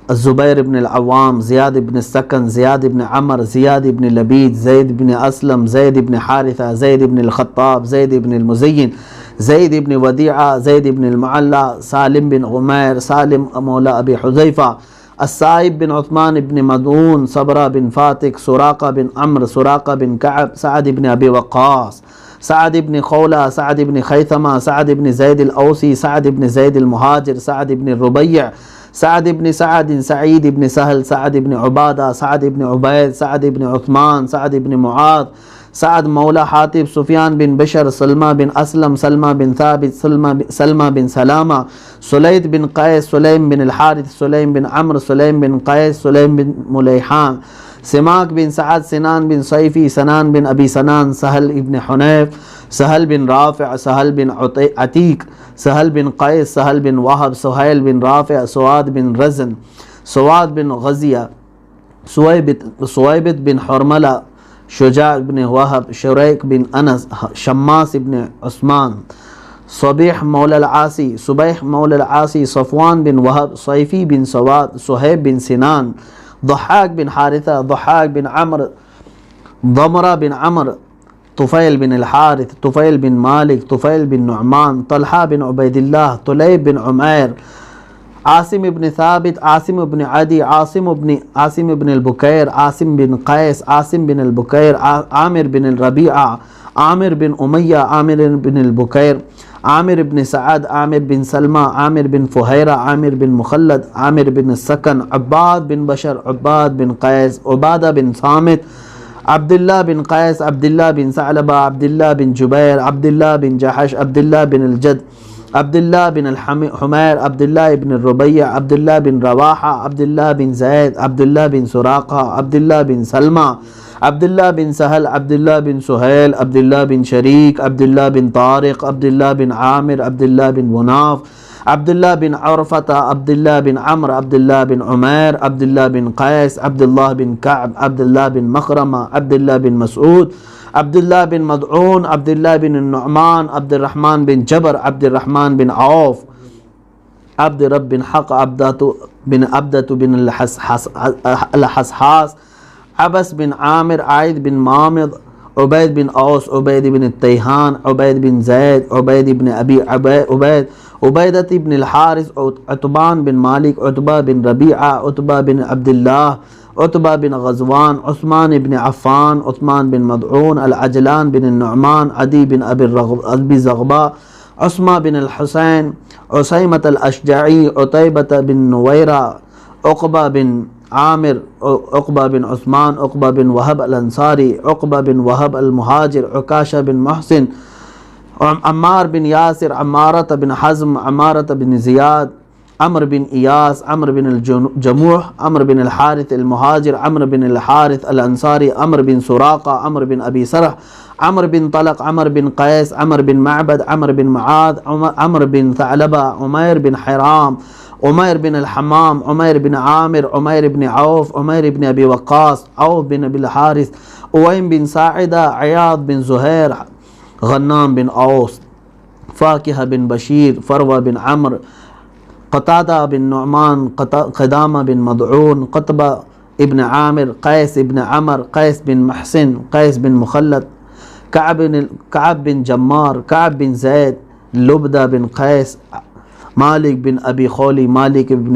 الزبير بن العوام، زياد بن السكن، زياد بن عمر، زياد بن لبيد، زيد بن أسلم، زيد بن حارثة، زيد بن الخطاب، زيد بن المزين، زيد بن وديعة، زيد بن المعلى، سالم بن عمير، سالم مولى أبي حذيفة، السائب بن عثمان بن مدعون، صبرة بن فاتك، سراقة بن عمرو، سراقة بن كعب، سعد بن أبي وقاص، سعد بن خولة، سعد بن خيثمة، سعد بن زيد الأوسي، سعد بن زيد المهاجر، سعد بن الربيع، سعد بن سعد، سعيد بن سهل، سعد بن عبادة، سعد بن عبيد، سعد بن عثمان، سعد بن معاذ، سعد مولى حاتب، سفيان بن بشر، سلمى بن أسلم، سلمى بن ثابت، سلمى بن سلامة، سليد بن قيس، سليم بن الحارث، سليم بن عمرو، سليم بن قيس، سليم بن مليحان، سماك بن سعد، سنان بن صيفي، سنان بن أبي سنان، سهل بن حنيف، سهل بن رافع، سهل بن عتيق، سهل بن قيس، سهل بن وهب، سهيل بن رافع، سواد بن رزن، سواد بن غزية، سويبت بن حرملة، شجاع بن وهب، شريك بن أنس، شماس بن عثمان، صبيح مولى العاصي، صبيح مولى العاصي، صفوان بن وهب، صيفي بن سواد، صهيب بن سنان، ضحاك بن حارثة، ضحاك بن عمرو، ضمرة بن عمرو، طفيل بن الحارث، طفيل بن مالك، طفيل بن نعمان، طلحة بن عبيد الله، طليب بن عمير، عاصم بن ثابت، عاصم بن عدي، عاصم بن البكير، عاصم بن قيس، عاصم بن البكير، عامر بن الربيعة، عامر بن أمية، عامر بن البكير، عامر بن سعد، عامر بن سلمى، عامر بن فهيرة، عامر بن مخلد، عامر بن السكن، عباد بن بشر، عباد بن قيس، عبادة بن صامت، عبد الله بن قيس، عبد الله بن ثعلبة، عبد الله بن جبير، عبد الله بن جحش، عبد الله بن الجد، عبد الله بن الحمير، عبد الله بن الربيع، عبد الله بن رواحة، عبد الله بن زيد، عبد الله بن سراقة، عبد الله بن سلمى، عبد الله بن سهل، عبد الله بن سهيل، عبد الله بن شريك، عبد الله بن طارق، عبد الله بن عامر، عبد الله بن مناف، عبد الله بن عرفة، عبد الله بن عمرو، عبد الله بن عمير، عبد الله بن قيس، عبد الله بن كعب، عبد الله بن مخرمة، عبد الله بن مسعود، عبد الله بن مدعون، عبد الله بن النعمان، عبد الرحمن بن جبر، عبد الرحمن بن عوف، عبد رب بن حق، عبدة بن الحسحاس، عبس بن عامر، عايد بن مامض، عبيد بن أوس، عبيد بن التيهان، عبيد بن زيد، عبيد بن أبي عبيدة بن الحارث، عتبان بن مالك، عتبة بن ربيعة، عتبة بن عبد الله، عتبة بن غزوان، عثمان بن عفان، عثمان بن مدعون، العجلان بن النعمان، عدي بن أبي زغباء، عثمان بن الحسين، عسيمة الأشجعي، عتيبة بن نويرة، عقبة بن عامر، عقبة بن عثمان، عقبة بن وهب الأنصاري، عقبة بن وهب المهاجر، عكاشة بن محسن، عمار بن ياسر، عمارة بن حزم، عمارة بن زياد، عمرو بن إياس، عمرو بن الجموح، عمرو بن الحارث المهاجر، عمرو بن الحارث الأنصاري، عمرو بن سراقة، عمرو بن أبي سرح، عمرو بن طلق، عمرو بن قيس، عمرو بن معبد، عمرو بن معاذ، عمرو بن ثعلبة، عمير بن حرام، عمير بن الحمام، عمير بن عامر، عمير بن عوف، عمير بن أبي وقاص، عوف بن أبي الحارث، أويم بن ساعدة، عياض بن زهير، غنام بن أوس، فاكهة بن بشير، فروة بن عمرو، قتادة بن نعمان، قدامة بن مدعون، قطبة ابن عامر، قیس ابن عمر، قیس بن محسن، قیس بن مخلد، کعب بن جمار، کعب بن زید، لبدہ بن قیس، مالک بن ابی خولی، مالک بن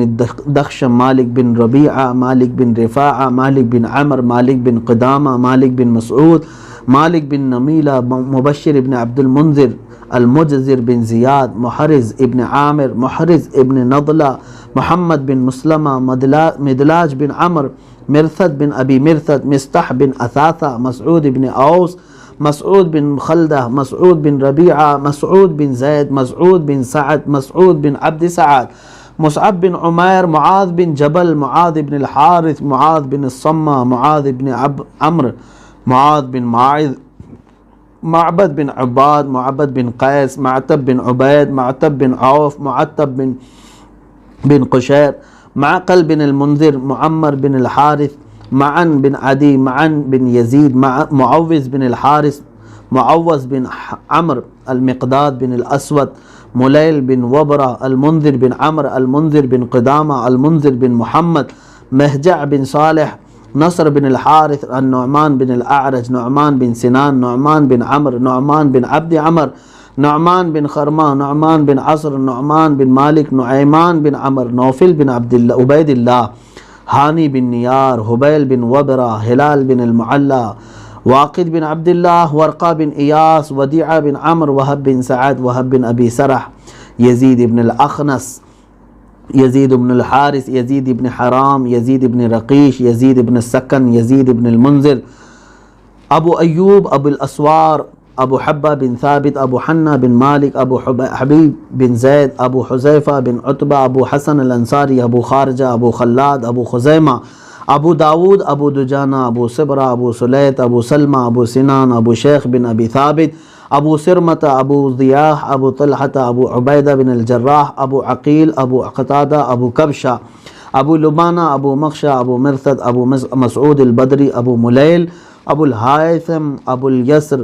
دخشم، مالک بن ربیعہ، مالک بن رفاعہ، مالک بن عمر، مالک بن قدامہ، مالک بن مسعود، مالک بن نمیلہ، مبشر ابن عبد المنذر، المجزر بن زیاد، محرز ابن عامر، محرز ابن نضلہ، محمد بن مسلمہ، مدلاج بن عمر، مرثد بن ابی مرثد، مستح بن اثاثہ، مسعود بن اوس، مسعود بن خلدہ، مسعود بن ربیعہ، مسعود بن زید، مسعود بن سعد، مسعود بن عبد سعد، مصعب بن عمیر، معاذ بن جبل، معاذ بن الحارث، معاذ بن الصمہ، معاذ بن عمرو، معاذ بن ماعز، معبد بن عباد، معبد بن قیس، معتب بن عبید، معتب بن عوف، معتب بن قشیر، معقل بن المنذر، معمر بن الحارث، معن بن عدی، معن بن یزید، معوذ بن الحارث، معوذ بن عمرو، المقداد بن الاسود، ملیل بن وبرہ، المنذر بن عمرو، المنذر بن قدامہ، المنذر بن محمد، مہجع بن صالح، نصر بن الحارث، النعمان بن الاعرج، نعمان بن سنان، نعمان بن عمرو، نعمان بن عبد عمر، نعمان بن خرمہ، نعمان بن عصر، نعمان بن مالک، نعیمان بن عمر، نوفل بن عبید اللہ، ہانی بن نیار، حبیل بن وبرہ، ہلال بن المعلی، واقد بن عبداللہ، ورقہ بن ایاس، ودیعہ بن عمرو، وہب بن سعد، وہب بن ابی سرح، یزید بن الاخنس، یزید بن الحارث، یزید بن حرام، یزید بن رقیش، یزید بن السکن، یزید بن المنذر، ابو ایوب، ابو الاسوار، ابو حبہ بن ثابت، ابو حنہ بن مالک، ابو حبیب بن زید، ابو حذیفہ بن عتبہ، ابو حسن الانصاری، ابو خارجہ، ابو خلاد، ابو خزیمہ، ابو داود، ابو دجانہ، ابو صبرہ، ابو سلیت، ابو سلمہ، ابو سنان، ابو شیخ بن ابی ثابت، ابو سرمۃ، ابو ضیاح، ابو طلحہ، ابو عبیدہ بن الجراح، ابو عقیل، ابو قتادہ، ابو کبشہ، ابو لبانہ، ابو مخشہ، ابو مرثد، ابو مسعود البدری، ابو ملیل، ابو الحائثم، ابو الیسر،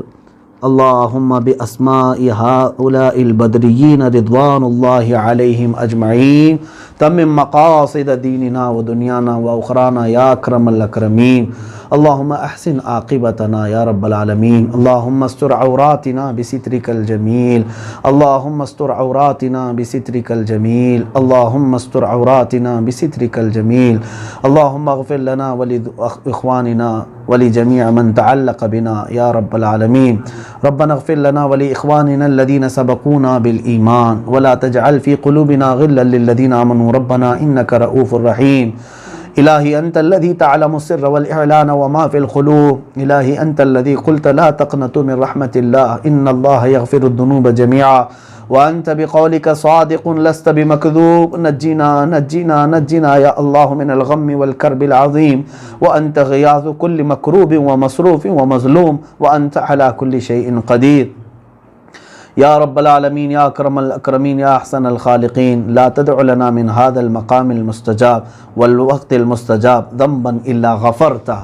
اللہم باسماء ہؤلاء البدریین رضوان اللہ علیہم اجمعین تمم مقاصد دیننا و دنیانا و اخرانا یا اکرم الاکرمین اللہم احسن عاقبتنا یا رب العالمین اللہم استر عوراتنا بسترک الجمیل اللہم استر عوراتنا بسترک الجمیل اللہم استر عوراتنا بسترک الجمیل اللہم اغفر لنا ولاخواننا ولجميع من تعلق بنا يا رب العالمين ربنا اغفر لنا ولإخواننا الذين سبقونا بالإيمان ولا تجعل في قلوبنا غلا للذين آمنوا ربنا إنك رؤوف رحيم إلهي أنت الذي تعلم السر والإعلان وما في القلوب إلهي أنت الذي قلت لا تقنطوا من رحمة الله إن الله يغفر الذنوب جميعا وأنت بقولك صادق لست بمكذوب نجنا نجنا نجنا يا الله من الغم والكرب العظيم وأنت غياث كل مكروب ومصروف ومظلوم وأنت على كل شيء قدير يا رب العالمين يا أكرم الأكرمين يا أحسن الخالقين لا تدع لنا من هذا المقام المستجاب والوقت المستجاب ذنبا إلا غفرته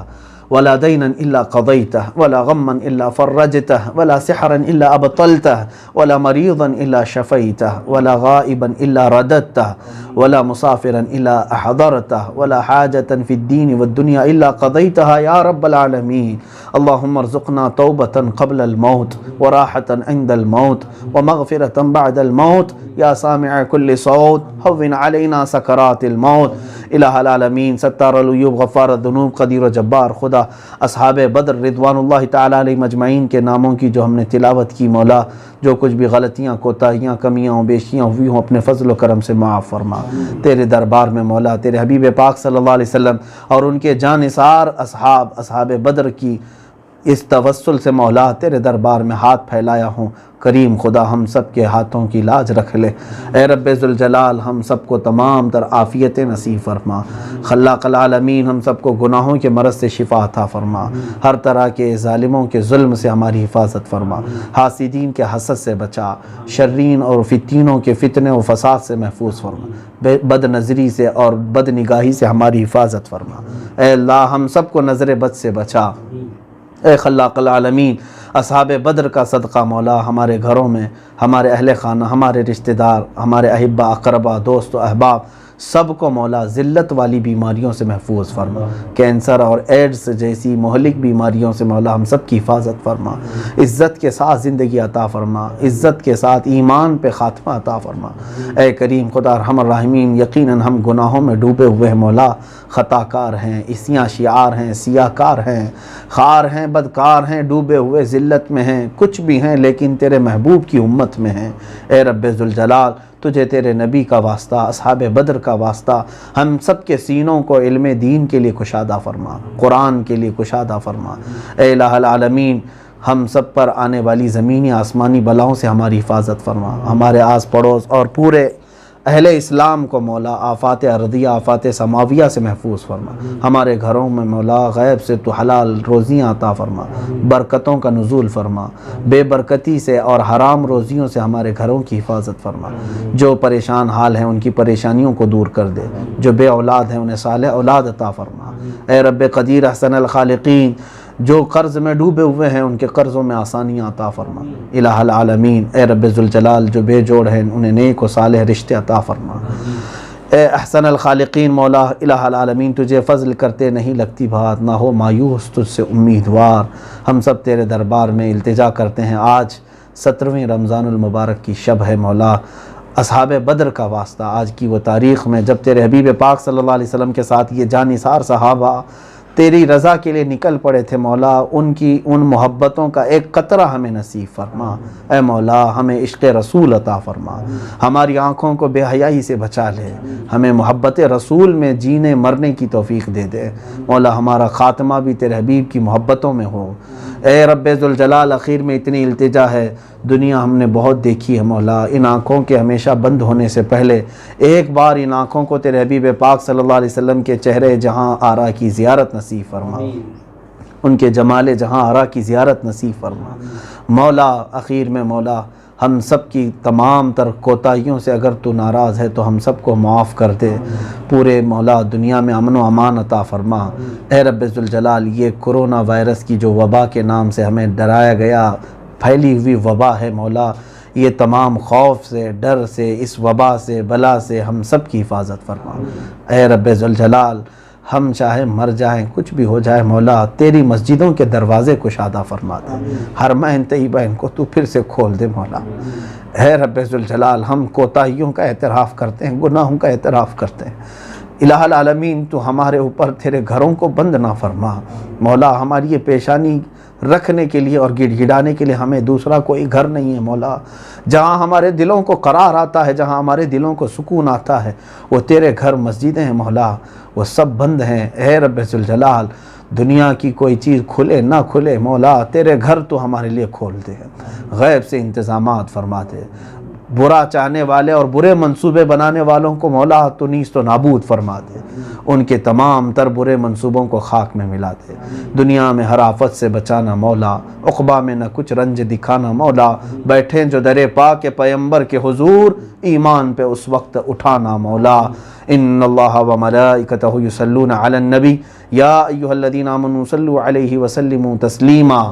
ولا دينا إلا قضيته ولا غما إلا فرجته ولا سحرا إلا أبطلته ولا مريضا إلا شفيته ولا غائبا إلا رددته ولا مسافرا إلا أحضرته ولا حاجة في الدين والدنيا إلا قضيتها يا رب العالمين اللهم ارزقنا توبة قبل الموت وراحة عند الموت ومغفرة بعد الموت يا سامع كل صوت هون علينا سكرات الموت الہ العالمین ستار العیوب غفار الذنوب قدیر و جبار خدا اصحاب بدر رضوان اللہ تعالیٰ علیہ مجمعین کے ناموں کی جو ہم نے تلاوت کی مولا جو کچھ بھی غلطیاں کوتاہیاں کمیاں و بیشیاں ہوئی ہوں اپنے فضل و کرم سے معاف فرما تیرے دربار میں مولا تیرے حبیب پاک صلی اللہ علیہ وسلم اور ان کے جانثار اصحاب بدر کی اس توسل سے مولا تیرے دربار میں ہاتھ پھیلایا ہوں کریم خدا ہم سب کے ہاتھوں کی لاج رکھ لے اے رب ذوالجلال ہم سب کو تمام تر عافیت نصیب فرما خلاق العالمین ہم سب کو گناہوں کے مرض سے شفا عطا فرما ہر طرح کے ظالموں کے ظلم سے ہماری حفاظت فرما حاسدین کے حسد سے بچا شرین اور فتینوں کے فتنے و فساد سے محفوظ فرما بد نظری سے اور بد نگاہی سے ہماری حفاظت فرما اے اللہ ہم سب کو نظر بد سے بچا اے خلاق العالمین اصحاب بدر کا صدقہ مولا ہمارے گھروں میں ہمارے اہل خانہ، ہمارے رشتہ دار، ہمارے احبہ اقربا، دوست و احباب سب کو مولا ذلت والی بیماریوں سے محفوظ فرما، کینسر اور ایڈز جیسی مہلک بیماریوں سے مولا ہم سب کی حفاظت فرما، عزت کے ساتھ زندگی عطا فرما، عزت کے ساتھ ایمان پہ خاتمہ عطا فرما۔ اے کریم خدا ارحم الراحمین، یقیناً ہم گناہوں میں ڈوبے ہوئے ہیں مولا، خطا کار ہیں، اسیاں شعار ہیں، سیاہ کار ہیں، خار ہیں، بدکار ہیں، ڈوبے ہوئے ذلت میں ہیں، کچھ بھی ہیں لیکن تیرے محبوب کی امت میں ہیں۔ اے رب ذوالجلال، تجھے تیرے نبی کا واسطہ، اصحاب بدر کا واسطہ، ہم سب کے سینوں کو علم دین کے لیے کشادہ فرما، قرآن کے لیے کشادہ فرما۔ اے الہ العالمین، ہم سب پر آنے والی زمینی آسمانی بلاؤں سے ہماری حفاظت فرما، ہمارے آس پڑوس اور پورے اہل اسلام کو مولا آفات ارضیہ، آفات سماویہ سے محفوظ فرما۔ ہمارے گھروں میں مولا غیب سے تو حلال روزیاں عطا فرما، برکتوں کا نزول فرما، بے برکتی سے اور حرام روزیوں سے ہمارے گھروں کی حفاظت فرما۔ جو پریشان حال ہیں ان کی پریشانیوں کو دور کر دے، جو بے اولاد ہیں انہیں صالح اولاد عطا فرما۔ اے رب قدیر احسن الخالقین، جو قرض میں ڈوبے ہوئے ہیں ان کے قرضوں میں آسانیاں عطا فرما۔ الہ العالمین، اے رب ذوالجلال، جو بے جوڑ ہیں انہیں نیک و صالح رشتے عطا فرما۔ اے احسن الخالقین مولا الہ العالمین، تجھے فضل کرتے نہیں لگتی بات، نہ ہو مایوس تجھ سے امیدوار۔ ہم سب تیرے دربار میں التجا کرتے ہیں، آج 17ویں رمضان المبارک کی شب ہے مولا، اصحاب بدر کا واسطہ، آج کی وہ تاریخ میں جب تیرے حبیب پاک صلی اللہ علیہ وسلم کے ساتھ یہ جانثار صحابہ تیری رضا کے لیے نکل پڑے تھے مولا، ان محبتوں کا ایک قطرہ ہمیں نصیب فرما۔ اے مولا، ہمیں عشق رسول عطا فرما، ہماری آنکھوں کو بے حیائی سے بچا لے، ہمیں محبت رسول میں جینے مرنے کی توفیق دے دے مولا، ہمارا خاتمہ بھی تیرے حبیب کی محبتوں میں ہو۔ اے رب ذوالجلال، اخیر میں اتنی التجا ہے، دنیا ہم نے بہت دیکھی ہے مولا، ان آنکھوں کے ہمیشہ بند ہونے سے پہلے ایک بار ان آنکھوں کو تیرے حبیب پاک صلی اللہ علیہ وسلم کے چہرے جہاں آرا کی زیارت نصیب فرما، ان کے جمال جہاں آرا کی زیارت نصیب فرما مولا۔ اخیر میں مولا ہم سب کی تمام تر کوتاہیوں سے اگر تو ناراض ہے تو ہم سب کو معاف کر دے، پورے مولا دنیا میں امن و امان عطا فرما۔ اے رب ذوالجلال، یہ کرونا وائرس کی جو وبا کے نام سے ہمیں ڈرایا گیا پھیلی ہوئی وبا ہے مولا، یہ تمام خوف سے، ڈر سے، اس وبا سے، بلا سے ہم سب کی حفاظت فرما۔ اے رب ذوالجلال، ہم چاہے مر جائیں، کچھ بھی ہو جائے مولا، تیری مسجدوں کے دروازے کشادہ فرما دے، حرمین طیبین کو تو پھر سے کھول دے مولا۔ اے رب ذوالجلال، ہم کوتاہیوں کا اعتراف کرتے ہیں، گناہوں کا اعتراف کرتے ہیں، الہ العالمین تو ہمارے اوپر تیرے گھروں کو بند نہ فرما مولا، ہماری یہ پیشانی رکھنے کے لیے اور گڑ گڑانے کے لیے ہمیں دوسرا کوئی گھر نہیں ہے مولا، جہاں ہمارے دلوں کو قرار آتا ہے، جہاں ہمارے دلوں کو سکون آتا ہے، وہ تیرے گھر مسجدیں ہیں مولا، وہ سب بند ہیں۔ اے رب ذوالجلال، دنیا کی کوئی چیز کھلے نہ کھلے مولا، تیرے گھر تو ہمارے لیے کھول دے، غیب سے انتظامات فرما دے، برا چاہنے والے اور برے منصوبے بنانے والوں کو مولا تو نیست و نابود فرما دے، ان کے تمام تر برے منصوبوں کو خاک میں ملا دے، دنیا میں ہر آفت سے بچانا مولا، عقبہ میں نہ کچھ رنج دکھانا مولا، بیٹھیں جو در پاک پیمبر کے حضور، ایمان پہ اس وقت اٹھانا مولا۔ ان اللہ و ملائکتہ یصلون علی النبی یا ایھا الذین آمنوا صلوا علیہ وسلموا تسلیما،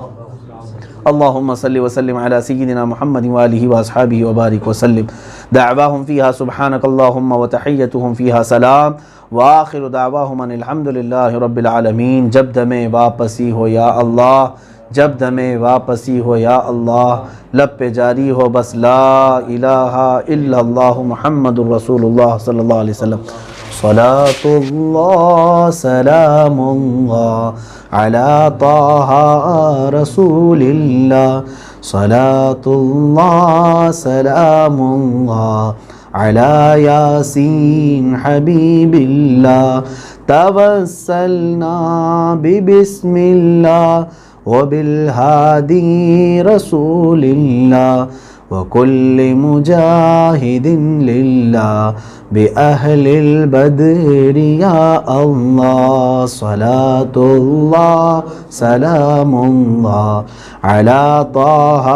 اللہم صلی وسلم علی سیدنا محمد وآلہ واصحابہ وبارک وسلم، دعواہم فیہا سبحانک اللہم وتحیتہم فیہا سلام، وآخر دعواہم ان الحمدللہ رب العالمین۔ جب دم واپسی ہو یا اللہ، جب دم واپسی ہو یا اللہ، لب پہ جاری ہو بس لا الہ الا اللہ محمد الرسول اللہ صلی اللہ علیہ وسلم۔ صلاة اللہ سلام اللہ علی طہ رسول اللہ، صلاة اللہ سلام اللہ علی یاسین حبیب اللہ، توسلنا ببسم اللہ وبالہادی رسول اللہ، وكل مجاهد لله بأهل البدر يا الله، صلاة الله سلام الله على طه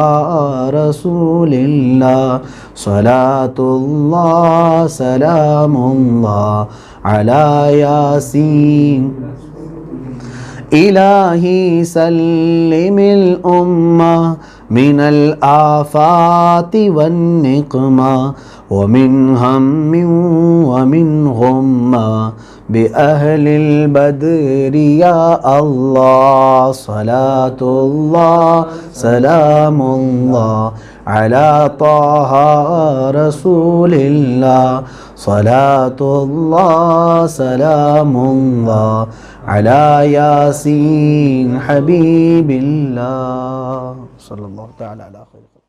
رسول الله، صلاة الله سلام الله على ياسين، إلهي سلم الأمة من الآفات والنقمة ومن هم ومن غمة بأهل البدر يا الله صلاة الله سلام الله على طه رسول الله صلاة الله سلام الله على ياسين حبيب الله صلى الله تعالى على خير